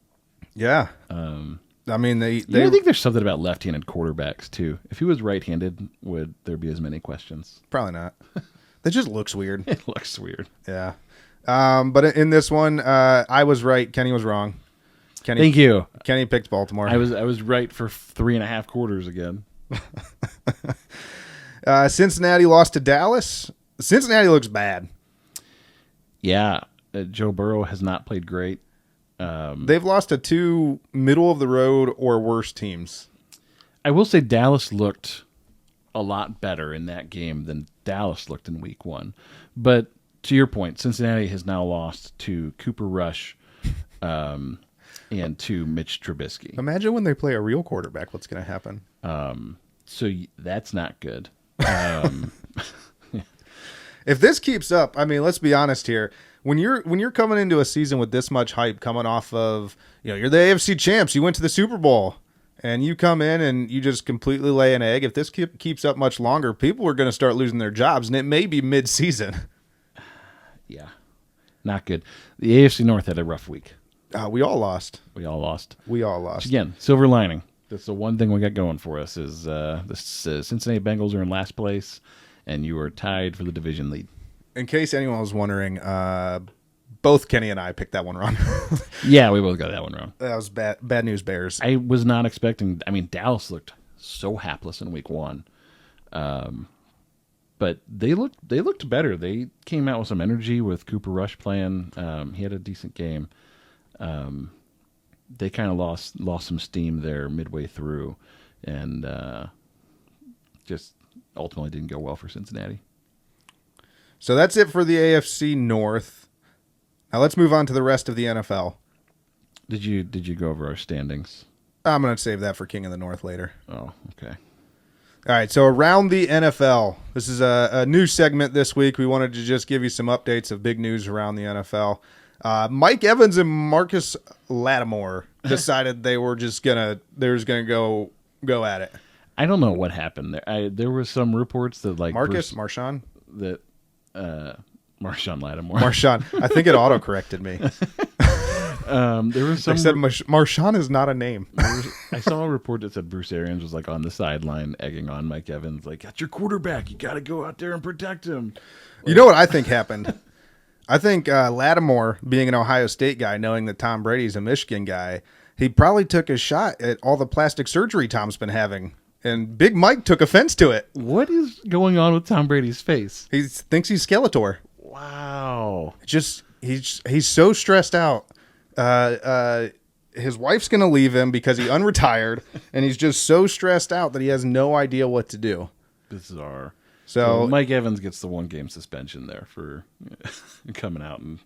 Yeah. I think there's something about left-handed quarterbacks, too. If he was right-handed, would there be as many questions? Probably not. That just looks weird. It looks weird. Yeah. But in this one, I was right. Kenny was wrong. Thank you. Kenny picked Baltimore. I was right for 3.5 quarters again. Cincinnati lost to Dallas. Cincinnati looks bad. Yeah. Joe Burrow has not played great. They've lost to 2 middle-of-the-road or worse teams. I will say Dallas looked a lot better in that game than Dallas looked in week 1. But to your point, Cincinnati has now lost to Cooper Rush and to Mitch Trubisky. Imagine when they play a real quarterback, what's going to happen. So that's not good. If this keeps up, let's be honest here. When you're coming into a season with this much hype, coming off of, you're the AFC champs, you went to the Super Bowl, and you come in and you just completely lay an egg. If this keeps up much longer, people are going to start losing their jobs, and it may be mid-season. Yeah, not good. The AFC North had a rough week. We all lost. Which, again, silver lining. That's the one thing we got going for us is the Cincinnati Bengals are in last place, and you are tied for the division lead. In case anyone was wondering, both Kenny and I picked that one wrong. Yeah, we both got that one wrong. That was bad news Bears. I was not expecting. Dallas looked so hapless in week 1. But they looked better. They came out with some energy with Cooper Rush playing. He had a decent game. They kind of lost some steam there midway through, and just ultimately didn't go well for Cincinnati. So that's it for the AFC North. Now let's move on to the rest of the NFL. Did you go over our standings? I'm going to save that for King of the North later. Oh, okay. All right, so around the NFL. This is a new segment this week. We wanted to just give you some updates of big news around the NFL. Mike Evans and Marcus Lattimore decided they were just gonna go at it. I don't know what happened there. There were some reports that like Marshawn Lattimore. Marshawn. I think it auto corrected me. There was some. They said Marshawn is not a name. I saw a report that said Bruce Arians was like on the sideline egging on Mike Evans, like, "That's your quarterback. You got to go out there and protect him." You know what I think happened? I think Lattimore, being an Ohio State guy, knowing that Tom Brady's a Michigan guy, he probably took a shot at all the plastic surgery Tom's been having. And Big Mike took offense to it. What is going on with Tom Brady's face? He thinks he's Skeletor. Wow. Just he's so stressed out. His wife's going to leave him because he unretired, and he's just so stressed out that he has no idea what to do. Bizarre. So Mike Evans gets the 1-game suspension there for coming out and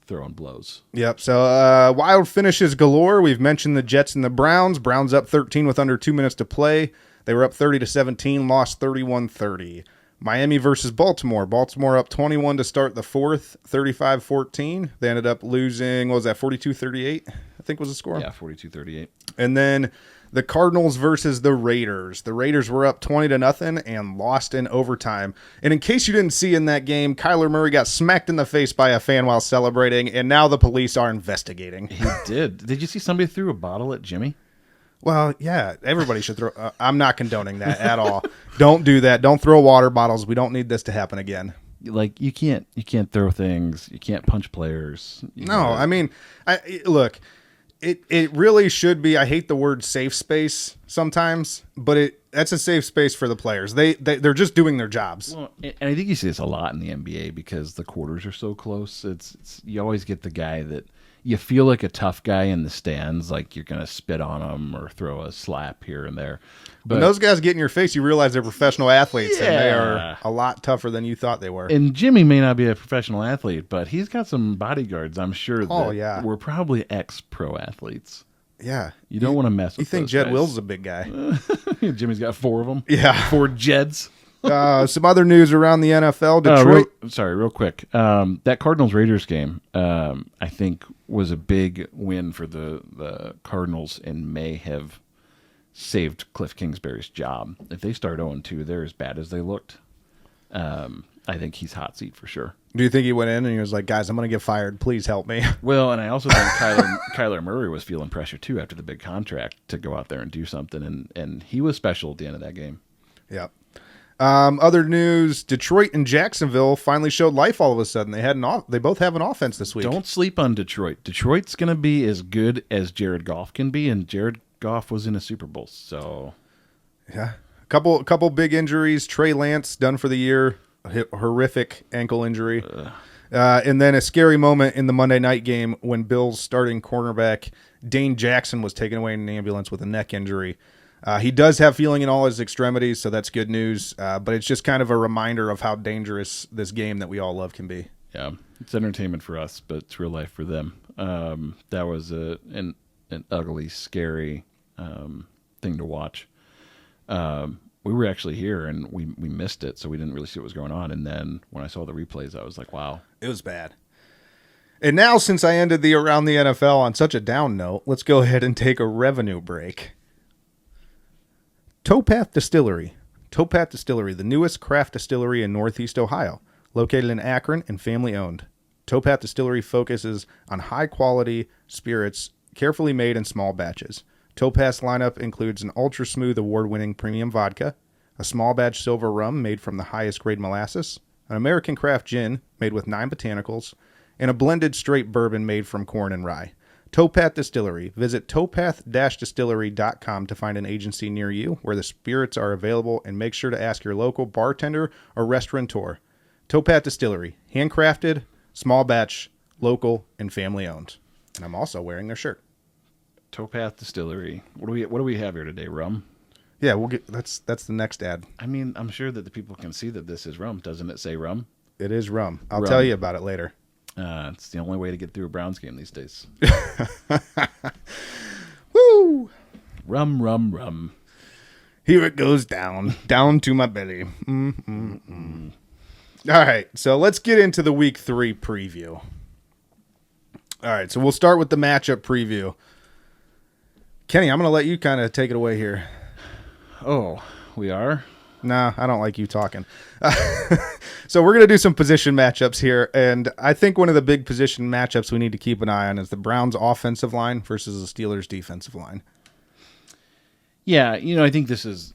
throwing blows. Yep. So wild finishes galore. We've mentioned the Jets and the Browns. Browns up 13 with under 2 minutes to play. They were up 30-17, lost 31-30. Miami versus Baltimore. Baltimore up 21 to start the fourth, 35-14. They ended up losing, what was that, 42-38, I think was the score? Yeah, 42-38. And then the Cardinals versus the Raiders. The Raiders were up 20-0 and lost in overtime. And in case you didn't see in that game, Kyler Murray got smacked in the face by a fan while celebrating, and now the police are investigating. He did. Did you see somebody threw a bottle at Jimmy? Well, yeah, everybody should throw. I'm not condoning that at all. Don't do that. Don't throw water bottles. We don't need this to happen again. Like you can't throw things. You can't punch players. I mean, look. It really should be. I hate the word safe space sometimes, but that's a safe space for the players. They're just doing their jobs. Well, and I think you see this a lot in the NBA because the quarters are so close. It's you always get the guy that you feel like a tough guy in the stands, like you're going to spit on him or throw a slap here and there. But when those guys get in your face, you realize they're professional athletes, yeah. And they are a lot tougher than you thought they were. And Jimmy may not be a professional athlete, but he's got some bodyguards, I'm sure, that were probably ex-pro athletes. Yeah. You don't want to mess with You think those Jed guys. Wills is a big guy. Jimmy's got 4 of them. Yeah. 4 Jeds. Some other news around the NFL. Detroit. Real quick. That Cardinals-Raiders game, I think, was a big win for the Cardinals and may have saved Cliff Kingsbury's job. If they start 0-2, they're as bad as they looked. I think he's hot seat for sure. Do you think he went in and he was like, guys, I'm going to get fired. Please help me. Well, and I also think Kyler Murray was feeling pressure, too, after the big contract to go out there and do something, and he was special at the end of that game. Yep. Other news, Detroit and Jacksonville finally showed life all of a sudden. They both have an offense this week. Don't sleep on Detroit. Detroit's going to be as good as Jared Goff can be, and Jared Goff was in a Super Bowl, so... Yeah. Couple big injuries. Trey Lance, done for the year. A horrific ankle injury. And then a scary moment in the Monday night game when Bills starting cornerback Dane Jackson was taken away in an ambulance with a neck injury. He does have feeling in all his extremities, so that's good news. But it's just kind of a reminder of how dangerous this game that we all love can be. Yeah, it's entertainment for us, but it's real life for them. That was an ugly, scary thing to watch. We were actually here, and we missed it, so we didn't really see what was going on. And then when I saw the replays, I was like, wow. It was bad. And now, since I ended the Around the NFL on such a down note, let's go ahead and take a revenue break. Towpath Distillery. Towpath Distillery, the newest craft distillery in Northeast Ohio, located in Akron and family-owned. Towpath Distillery focuses on high-quality spirits carefully made in small batches. Towpath's lineup includes an ultra-smooth award-winning premium vodka, a small batch silver rum made from the highest-grade molasses, an American craft gin made with 9 botanicals, and a blended straight bourbon made from corn and rye. Towpath Distillery. Visit towpath-distillery.com to find an agency near you where the spirits are available, and make sure to ask your local bartender or restaurateur. Towpath Distillery. Handcrafted, small batch, local, and family-owned. And I'm also wearing their shirt. Towpath Distillery. What do we have here today? Rum? Yeah, we'll get that's the next ad. I mean, I'm sure that the people can see that this is rum. Doesn't it say rum? It is rum. I'll tell you about it later. It's the only way to get through a Browns game these days. Woo! Rum, rum, rum. Here it goes down to my belly. All right, so let's get into the Week 3 preview. All right, so we'll start with the matchup preview. Kenny, I'm going to let you kind of take it away here. Oh, we are? Nah, I don't like you talking. So we're going to do some position matchups here, and I think one of the big position matchups we need to keep an eye on is the Browns' offensive line versus the Steelers' defensive line. Yeah, I think this is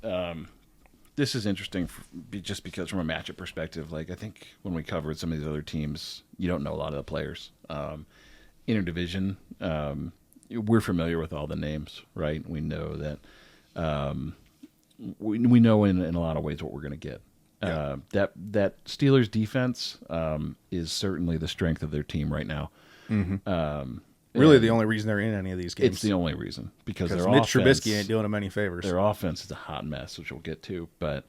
interesting just because from a matchup perspective. Like, I think when we covered some of these other teams, you don't know a lot of the players. Interdivision, we're familiar with all the names, right? We know that we know in a lot of ways what we're going to get. Yeah. That Steelers defense is certainly the strength of their team right now. Mm-hmm. Really, the only reason they're in any of these games. It's the only reason because their Mitch offense, Trubisky ain't doing them any favors. Their offense is a hot mess, which we'll get to. But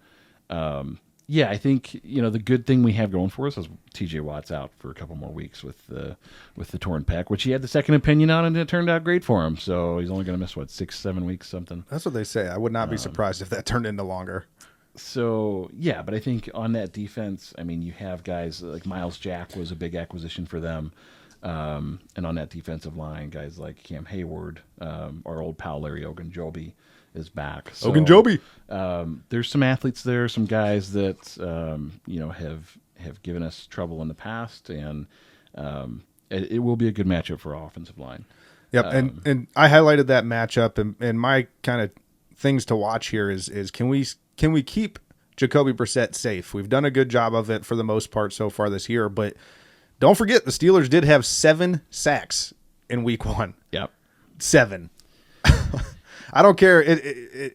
yeah, I think the good thing we have going for us is T.J. Watt's out for a couple more weeks with the torn pec, which he had the second opinion on, and it turned out great for him. So he's only going to miss 6-7 weeks, something. That's what they say. I would not be surprised if that turned into longer. So yeah, but I think on that defense, I mean, you have guys like Miles Jack was a big acquisition for them. And on that defensive line, guys like Cam Hayward, our old pal Larry Ogunjobi is back. So, Ogunjobi. There's some athletes there, some guys that have given us trouble in the past, and it will be a good matchup for our offensive line. Yep, and I highlighted that matchup, and my kind of things to watch here is can we keep Jacoby Brissett safe? We've done a good job of it for the most part so far this year, but don't forget, the Steelers did have 7 sacks in week 1. Yep. 7. I don't care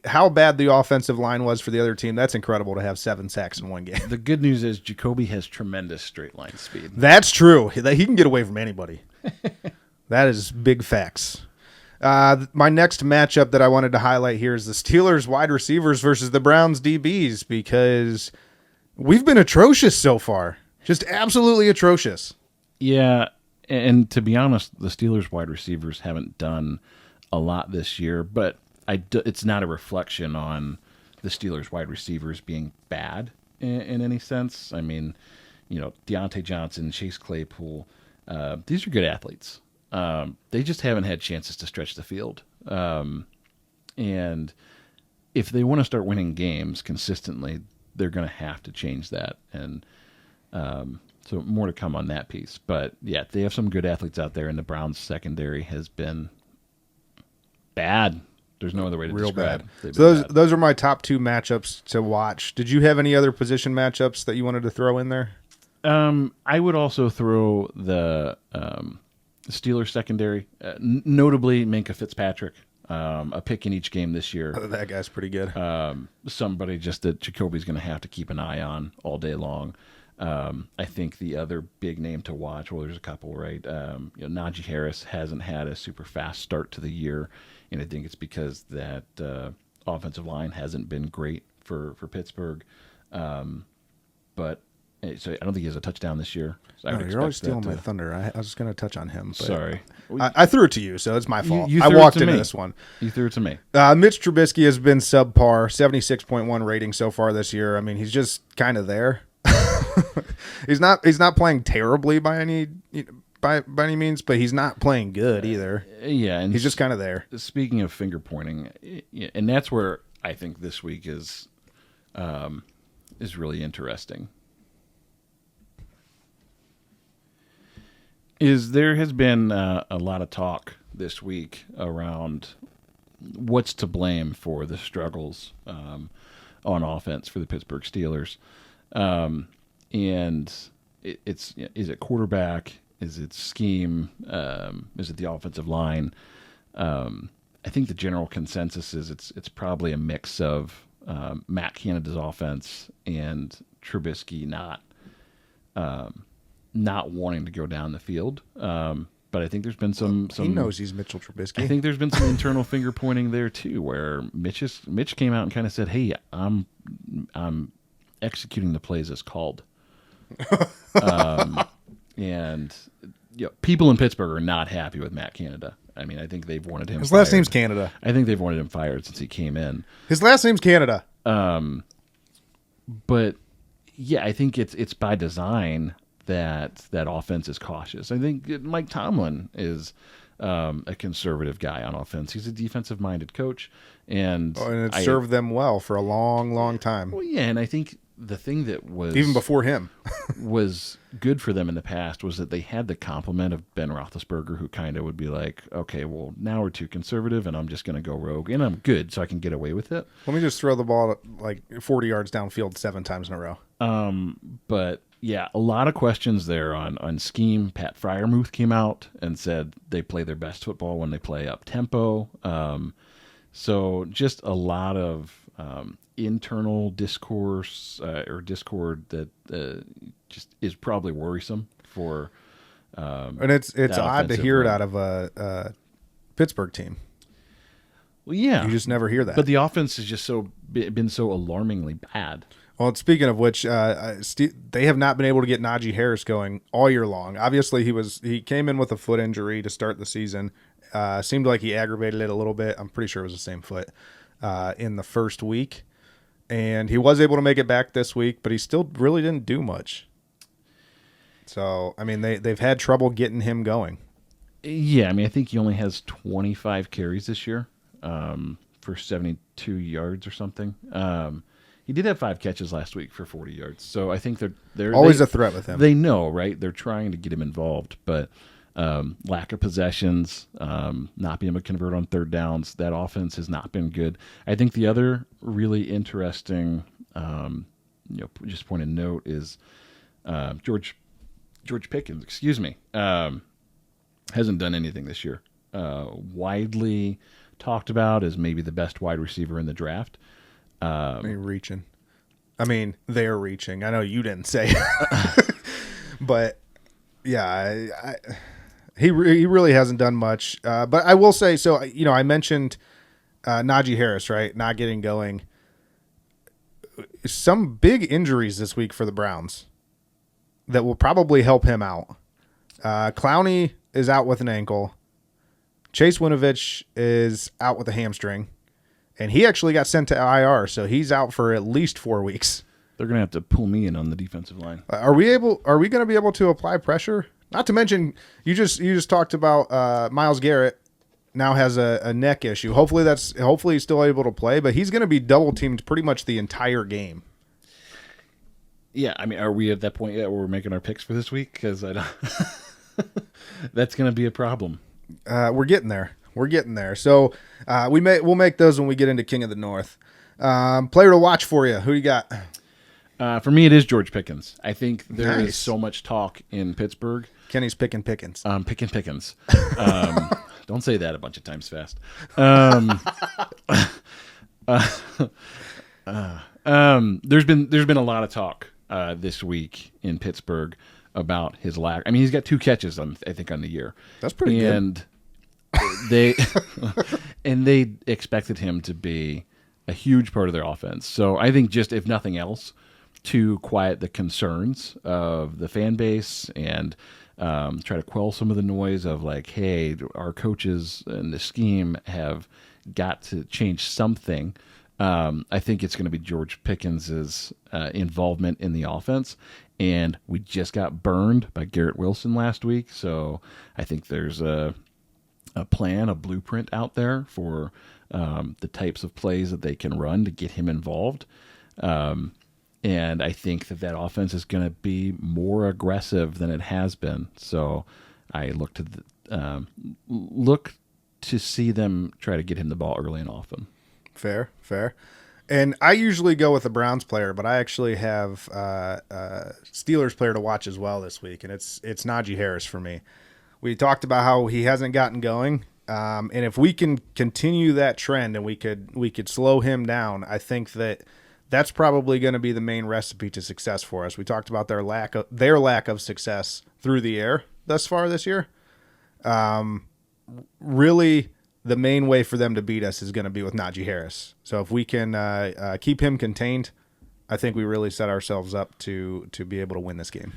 how bad the offensive line was for the other team. That's incredible to have 7 sacks in one game. The good news is Jacoby has tremendous straight line speed. That's true. He can get away from anybody. That is big facts. My next matchup that I wanted to highlight here is the Steelers wide receivers versus the Browns DBs, because we've been atrocious so far. Just absolutely atrocious. Yeah, and to be honest, the Steelers wide receivers haven't done a lot this year, but it's not a reflection on the Steelers wide receivers being bad in any sense. I mean, Deontay Johnson, Chase Claypool, these are good athletes. They just haven't had chances to stretch the field. And if they want to start winning games consistently, they're going to have to change that. And so more to come on that piece. But, yeah, they have some good athletes out there, and the Browns secondary has been bad. There's no other way to describe it. So those are my top 2 matchups to watch. Did you have any other position matchups that you wanted to throw in there? I would also throw the Steelers secondary, notably Minkah Fitzpatrick, a pick in each game this year. That guy's pretty good. Somebody just that Jacoby's going to have to keep an eye on all day long. I think the other big name to watch, well, there's a couple, right? Najee Harris hasn't had a super fast start to the year, and I think it's because that offensive line hasn't been great for Pittsburgh. But so I don't think he has a touchdown this year. So you're always stealing my thunder. I was just going to touch on him. But sorry. I threw it to you, so it's my fault. You I walked into this one. You threw it to me. Mitch Trubisky has been subpar, 76.1 rating so far this year. I mean, he's just kind of there. He's not playing terribly by any means, but he's not playing good either. Yeah, and he's just kind of there. Speaking of finger pointing, and that's where I think this week is really interesting. There has been a lot of talk this week around what's to blame for the struggles on offense for the Pittsburgh Steelers. And is it quarterback? Is it scheme? Is it the offensive line? I think the general consensus is it's probably a mix of Matt Canada's offense and Trubisky not wanting to go down the field. But I think there's been some. He knows he's Mitchell Trubisky. I think there's been some internal finger pointing there too, where Mitch came out and kind of said, "Hey, I'm executing the plays as called." And people in Pittsburgh are not happy with Matt Canada. I mean, I think they've wanted him. His last name's Canada. I think they've wanted him fired since he came in. His last name's Canada. But yeah, I think it's by design that offense is cautious. I think Mike Tomlin is a conservative guy on offense. He's a defensive-minded coach, and it served them well for a long, long time. Well, yeah, and I think the thing that was even before him was good for them in the past was that they had the compliment of Ben Roethlisberger, who kind of would be like, okay, well, now we're too conservative, and I'm just going to go rogue, and I'm good, so I can get away with it. Let me just throw the ball like 40 yards downfield 7 times in a row. But yeah, a lot of questions there on scheme. Pat Fryermuth came out and said they play their best football when they play up tempo. So just a lot of internal discourse or discord that just is probably worrisome for. And it's odd to hear it out of a Pittsburgh team. Well, yeah, you just never hear that. But the offense has just been so alarmingly bad. Well, speaking of which, they have not been able to get Najee Harris going all year long. Obviously, he came in with a foot injury to start the season. Seemed like he aggravated it a little bit. I'm pretty sure it was the same foot in the first week. And he was able to make it back this week, but he still really didn't do much. So, I mean, they've had trouble getting him going. Yeah, I mean, I think he only has 25 carries this year for 72 yards or something. He did have 5 catches last week for 40 yards. So I think they're always a threat with him. They know, right? They're trying to get him involved, but lack of possessions, not being able to convert on third downs, that offense has not been good. I think the other really interesting, just point of note is George Pickens, hasn't done anything this year. Widely talked about as maybe the best wide receiver in the draft. Reaching. I mean, they're reaching. I know you didn't say it. But, yeah, he really hasn't done much. But I will say, so, I mentioned Najee Harris, right, not getting going. Some big injuries this week for the Browns that will probably help him out. Clowney is out with an ankle. Chase Winovich is out with a hamstring. And he actually got sent to IR, so he's out for at least 4 weeks. They're going to have to pull me in on the defensive line. Are we going to be able to apply pressure? Not to mention, you just talked about Myles Garrett now has a neck issue. Hopefully he's still able to play, but he's going to be double teamed pretty much the entire game. Yeah, I mean, are we at that point yet where we're making our picks for this week? Because I don't. That's going to be a problem. We're getting there. So we'll make those when we get into King of the North. Player to watch for you. Who you got? For me, it is George Pickens. I think there Nice. is so much talk in Pittsburgh. There's Pickens. Picking Pickens. Don't say that a bunch of times fast. There's been a lot of talk this week in Pittsburgh about his lack. I mean, he's got 2 catches on the year. That's pretty good. And they expected him to be a huge part of their offense. So I think just if nothing else, to quiet the concerns of the fan base and try to quell some of the noise of like, hey, our coaches and the scheme have got to change something. I think it's going to be George Pickens' involvement in the offense. And we just got burned by Garrett Wilson last week. So I think there's a plan, a blueprint out there for the types of plays that they can run to get him involved. And I think that offense is going to be more aggressive than it has been. So I look to see them try to get him the ball early and often. Fair. And I usually go with the Browns player, but I actually have Steelers player to watch as well this week, and it's Najee Harris for me. We talked about how he hasn't gotten going, and if we can continue that trend and we could slow him down, I think that's probably going to be the main recipe to success for us. We talked about their lack of success through the air thus far this year. Really, the main way for them to beat us is going to be with Najee Harris. So if we can keep him contained, I think we really set ourselves up to be able to win this game.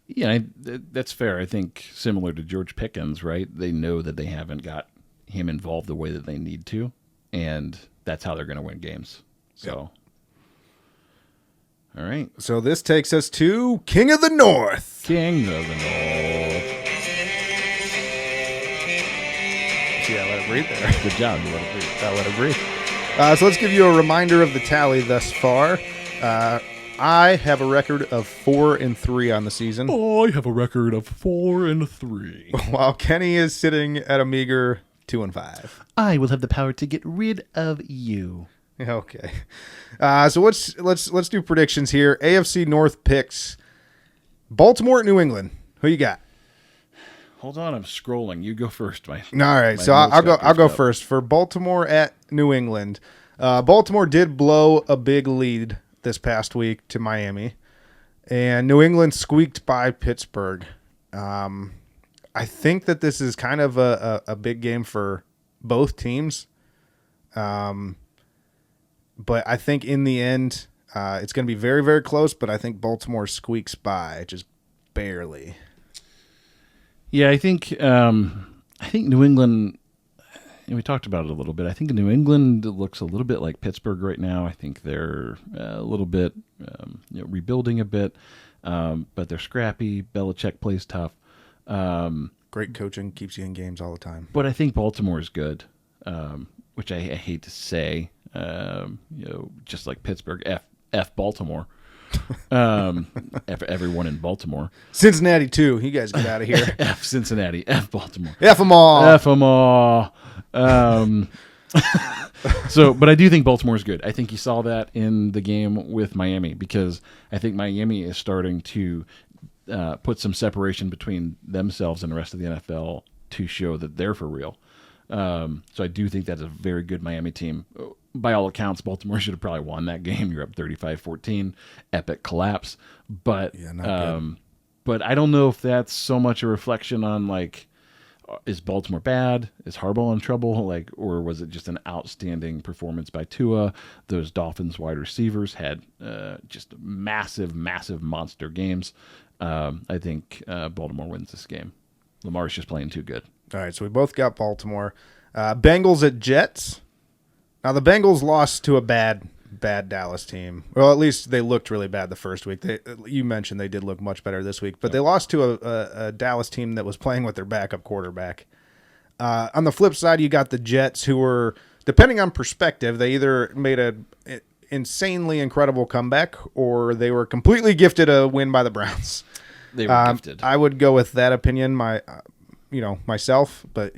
Yeah, that's fair. I think similar to George Pickens, right? They know that they haven't got him involved the way that they need to, and that's how they're going to win games. So, All right. So this takes us to King of the North. King of the North. See, I let it breathe there. Good job. You let it breathe. I let it breathe. So let's give you a reminder of the tally thus far. I have a record of 4-3 on the season, I have a record of 4-3. while Kenny is sitting at a meager 2-5. I will have the power to get rid of you. Okay. So let's do predictions here. AFC North picks. Baltimore at New England. Who you got? Hold on, I'm scrolling. You go first, All right. So notes I'll got go goofed up. first for Baltimore at New England. Baltimore did blow a big lead this past week to Miami, and New England squeaked by Pittsburgh. I think that this is kind of a big game for both teams. But I think in the end, it's going to be very, very close. But I think Baltimore squeaks by just barely. Yeah, I think New England. And we talked about it a little bit. I think New England looks a little bit like Pittsburgh right now. I think they're a little bit rebuilding a bit, but they're scrappy. Belichick plays tough. Great coaching keeps you in games all the time. But I think Baltimore is good, which I hate to say. Just like Pittsburgh, F Baltimore. Everyone in Baltimore. Cincinnati too. You guys get out of here. F Cincinnati, F Baltimore. F them all. F them all. But I do think Baltimore is good. I think you saw that in the game with Miami, because I think Miami is starting to put some separation between themselves and the rest of the NFL to show that they're for real. So I do think that's a very good Miami team. By all accounts, Baltimore should have probably won that game. You're up 35-14, epic collapse. But but I don't know if that's so much a reflection on, like, is Baltimore bad? Is Harbaugh in trouble? Like, or was it just an outstanding performance by Tua? Those Dolphins wide receivers had just massive, massive monster games. I think Baltimore wins this game. Lamar's just playing too good. All right, so we both got Baltimore. Bengals at Jets. Now, the Bengals lost to a bad Dallas team. Well, at least they looked really bad the first week. You mentioned they did look much better this week, but they lost to a Dallas team that was playing with their backup quarterback. On the flip side, you got the Jets, who were, depending on perspective, they either made an insanely incredible comeback or they were completely gifted a win by the Browns. They were gifted. I would go with that opinion, myself, but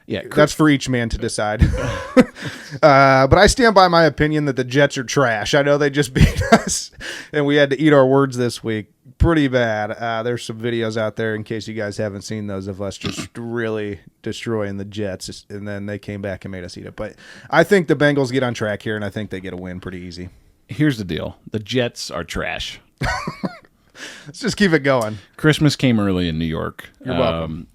Yeah, that's for each man to decide. But I stand by my opinion that the Jets are trash. I know they just beat us, and we had to eat our words this week pretty bad. There's some videos out there, in case you guys haven't seen those, of us just really destroying the Jets, and then they came back and made us eat it. But I think the Bengals get on track here, and I think they get a win pretty easy. Here's the deal. The Jets are trash. Let's just keep it going. Christmas came early in New York. You're welcome.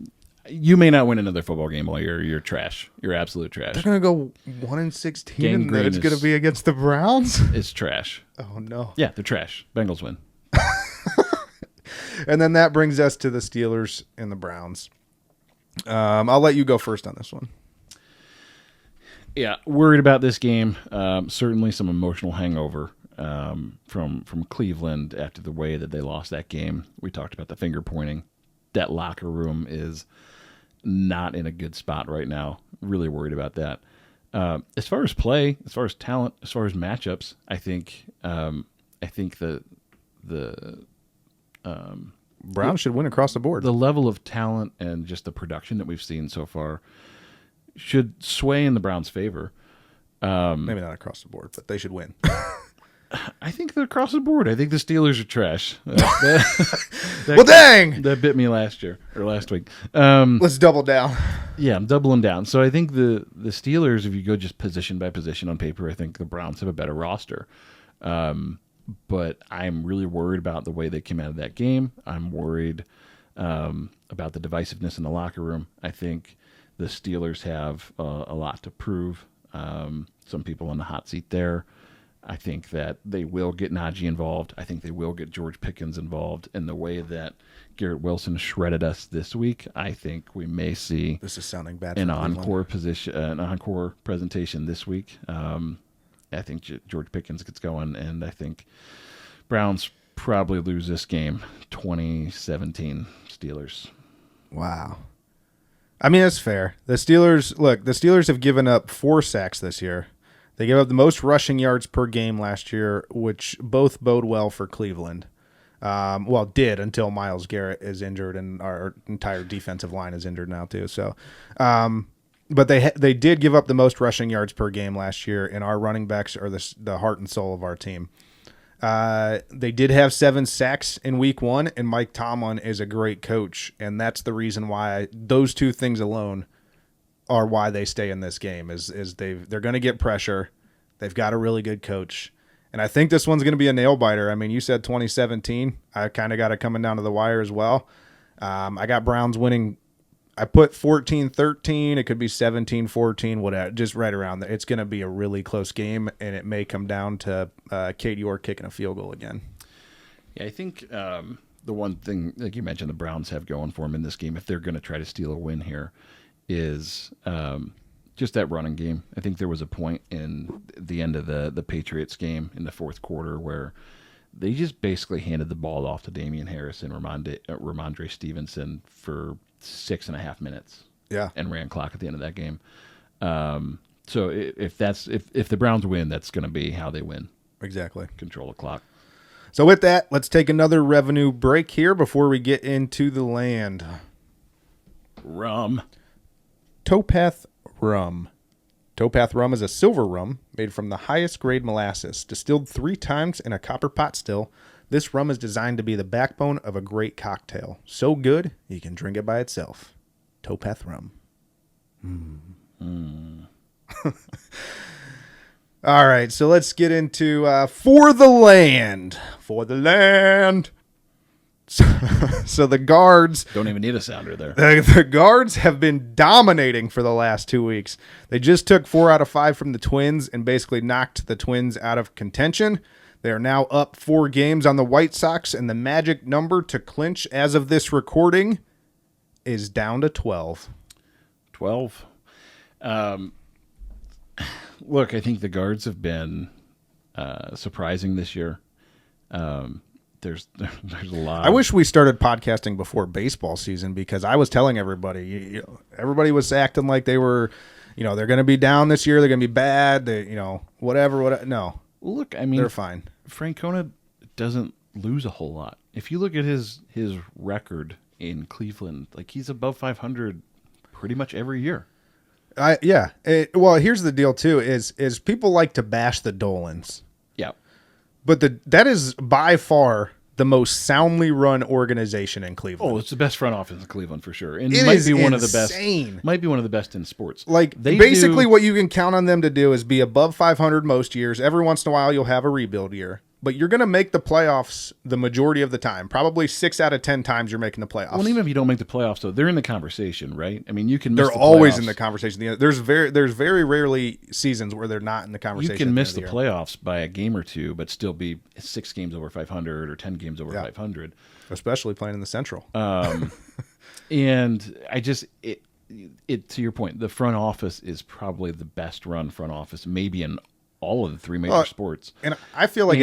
You may not win another football game all year. You're trash. You're absolute trash. They're going to go 1-16, Gang and then it's green going to be against the Browns? It's trash. Oh, no. Yeah, they're trash. Bengals win. And then that brings us to the Steelers and the Browns. I'll let you go first on this one. Yeah, worried about this game. Certainly some emotional hangover from Cleveland after the way that they lost that game. We talked about the finger pointing. That locker room is not in a good spot right now. Really worried about that. As far as play, as far as talent, as far as matchups, I think the Browns should win across the board. The level of talent and just the production that we've seen so far should sway in the Browns' favor. Maybe not across the board, but they should win. I think they're across the board. I think the Steelers are trash. Well, dang! That bit me last week. Let's double down. Yeah, I'm doubling down. So I think the Steelers, if you go just position by position on paper, I think the Browns have a better roster. But I'm really worried about the way they came out of that game. I'm worried about the divisiveness in the locker room. I think the Steelers have a lot to prove. Some people on the hot seat there. I think that they will get Najee involved. I think they will get George Pickens involved. In the way that Garrett Wilson shredded us this week, I think we may see this is sounding bad. An encore presentation this week. I think George Pickens gets going, and I think Browns probably lose this game 2017 Steelers. Wow. I mean, that's fair. The Steelers have given up 4 sacks this year. They gave up the most rushing yards per game last year, which both bode well for Cleveland. Did until Myles Garrett is injured and our entire defensive line is injured now too. So, but they did give up the most rushing yards per game last year, and our running backs are the heart and soul of our team. They did have 7 sacks in week 1, and Mike Tomlin is a great coach, and that's the reason why those 2 things alone are why they stay in this game. Is they're going to get pressure. They've got a really good coach. And I think this one's going to be a nail biter. I mean, you said 2017. I kind of got it coming down to the wire as well. I got Browns winning. I put 14-13. It could be 17-14, whatever, just right around there. It's going to be a really close game, and it may come down to Cade York kicking a field goal again. Yeah, I think the one thing, like you mentioned, the Browns have going for them in this game, if they're going to try to steal a win here, is just that running game. I think there was a point in the end of the Patriots game in the fourth quarter where they just basically handed the ball off to Damian Harris and Ramondre Stevenson for 6.5 minutes. Yeah, and ran clock at the end of that game. So if the Browns win, that's going to be how they win. Exactly. Control the clock. So with that, let's take another revenue break here before we get into the land. Rum. Towpath rum. Towpath rum is a silver rum made from the highest grade molasses, distilled 3 times in a copper pot still. This rum is designed to be the backbone of a great cocktail. So good, you can drink it by itself. Towpath rum. All right, so let's get into For the Land. For the Land. So the guards... Don't even need a sounder there. The guards have been dominating for the last 2 weeks. They just took 4 out of 5 from the Twins and basically knocked the Twins out of contention. They are now up 4 games on the White Sox, and the magic number to clinch as of this recording is down to 12. 12. Look, I think the guards have been surprising this year. There's a lot. I wish we started podcasting before baseball season because I was telling everybody, everybody was acting like they were, they're going to be down this year. They're going to be bad. They, whatever. No. Look, I mean, they're fine. Francona doesn't lose a whole lot. If you look at his record in Cleveland, like he's above 500 pretty much every year. Here's the deal too: is people like to bash the Dolans. Yeah. But that is by far the most soundly run organization in Cleveland. Oh, it's the best front office in Cleveland for sure, and it might is be one insane. of the best. Might be one of the best in sports. Like what you can count on them to do is be above 500 most years. Every once in a while, you'll have a rebuild year, but you're going to make the playoffs the majority of the time. Probably 6 out of 10 times you're making the playoffs. Well, even if you don't make the playoffs, though, they're in the conversation, right? I mean, you can. They're always in the conversation. There's very rarely seasons where they're not in the conversation. You can miss the playoffs by a game or 2, but still be 6 games over 500 or 10 games over 500. Especially playing in the Central. And I just it to your point, the front office is probably the best run front office, maybe in all of the 3 major sports. And I feel like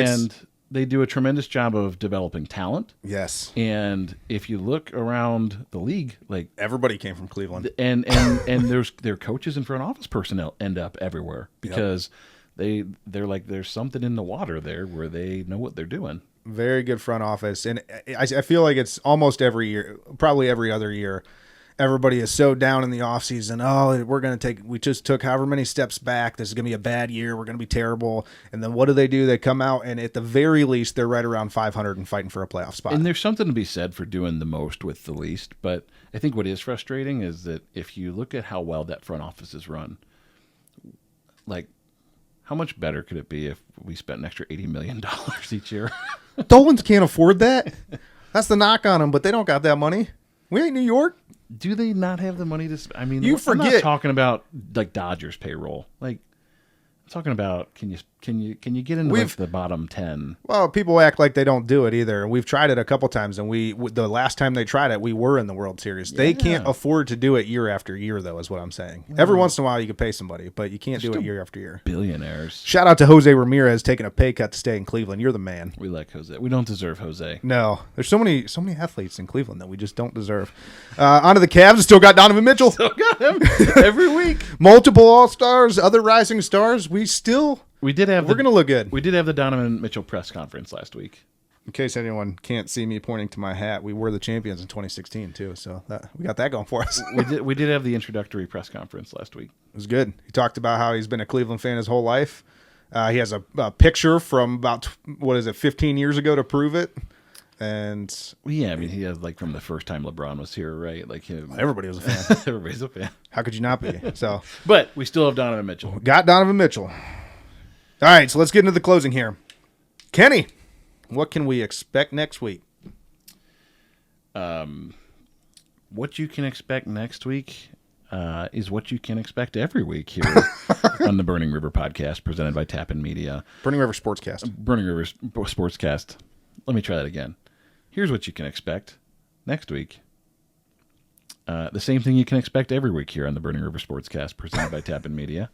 they do a tremendous job of developing talent. Yes. And if you look around the league, like everybody came from Cleveland. And their coaches and front office personnel end up everywhere because they're like there's something in the water there where they know what they're doing. Very good front office. And I feel like it's almost every year, probably every other year. Everybody is so down in the offseason. Oh, we just took however many steps back. This is going to be a bad year. We're going to be terrible. And then what do? They come out, and at the very least, they're right around 500 and fighting for a playoff spot. And there's something to be said for doing the most with the least. But I think what is frustrating is that if you look at how well that front office is run, like, how much better could it be if we spent an extra $80 million each year? Dolans can't afford that. That's the knock on them, but they don't got that money. We ain't New York. Do they not have the money to? I mean, I'm not talking about like Dodgers payroll. Like, talking about can you get into like the bottom 10? Well, people act like they don't do it either. We've tried it a couple times, and the last time they tried it, we were in the World Series. They can't afford to do it year after year, though, is what I'm saying. Every once in a while, you can pay somebody, but you can't do it year after year. Billionaires. Shout out to Jose Ramirez taking a pay cut to stay in Cleveland. You're the man. We like Jose. We don't deserve Jose. No, there's so many athletes in Cleveland that we just don't deserve. Onto the Cavs. Still got Donovan Mitchell. Still got him every week. Multiple All-Stars, other rising stars. We're going to look good. We did have the Donovan Mitchell press conference last week. In case anyone can't see me pointing to my hat, we were the champions in 2016 too, so we got that going for us. we did have the introductory press conference last week. It was good. He talked about how he's been a Cleveland fan his whole life. He has a picture from about 15 years ago to prove it. And yeah, I mean, he has like from the first time LeBron was here, right? Like everybody was a fan. Everybody's a fan. How could you not be? So, but we still have Donovan Mitchell. Got Donovan Mitchell. All right, so let's get into the closing here. Kenny, what can we expect next week? What you can expect next week is what you can expect every week here on the Burning River Podcast, presented by Tappan Media. Burning River Sportscast. Burning River Sportscast. Let me try that again. Here's what you can expect next week. The same thing you can expect every week here on the Burning River Sportscast, presented by Tappan Media.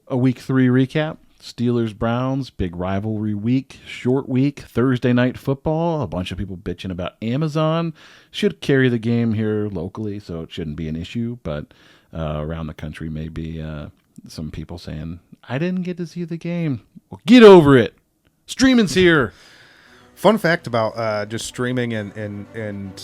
A week 3 recap. Steelers, Browns, big rivalry week, short week, Thursday night football. A bunch of people bitching about Amazon. Should carry the game here locally, so it shouldn't be an issue. But around the country, maybe some people saying, I didn't get to see the game. Well, get over it. Streaming's here. Fun fact about just streaming and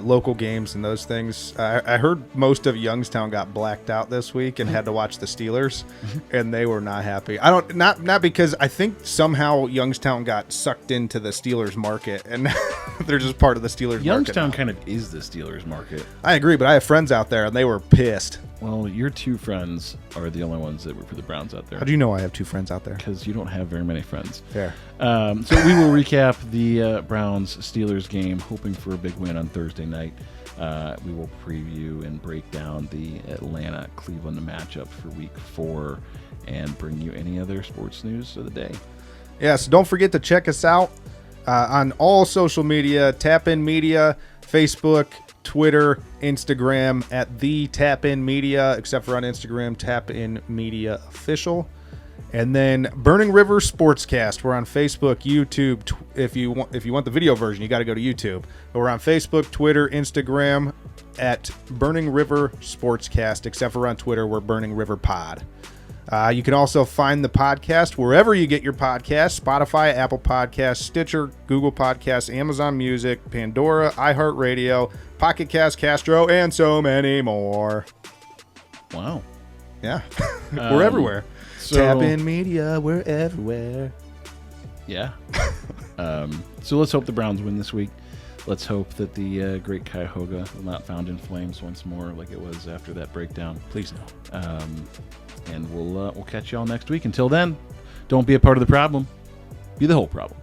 local games and those things. I heard most of Youngstown got blacked out this week and had to watch the Steelers, and they were not happy. Not because I think somehow Youngstown got sucked into the Steelers market, and they're just part of the Steelers Youngstown market. kind of is the Steelers market. I agree, but I have friends out there, and they were pissed. Well, your two friends are the only ones that were for the Browns out there. How do you know I have two friends out there? Because you don't have very many friends. Fair. So we will recap the Browns-Steelers game, hoping for a big win on Thursday night. We will preview and break down the Atlanta-Cleveland matchup for Week 4 and bring you any other sports news of the day. Yeah, so don't forget to check us out on all social media, Tap In Media, Facebook, Twitter, Instagram at the Tap In Media, except for on Instagram, Tap In Media Official. And then Burning River Sportscast. We're on Facebook, YouTube. If you want the video version, you got to go to YouTube. But we're on Facebook, Twitter, Instagram at Burning River Sportscast, except for on Twitter, we're Burning River Pod. You can also find the podcast wherever you get your podcasts: Spotify, Apple Podcasts, Stitcher, Google Podcasts, Amazon Music, Pandora, iHeartRadio, Pocket Cast, Castro, and so many more. Wow. Yeah. We're everywhere. Tap In Media, we're everywhere. Yeah. So let's hope the Browns win this week. Let's hope that the great Cuyahoga will not found in flames once more like it was after that breakdown. Please no. And we'll catch you all next week. Until then, don't be a part of the problem. Be the whole problem.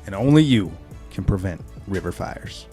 And only you can prevent river fires.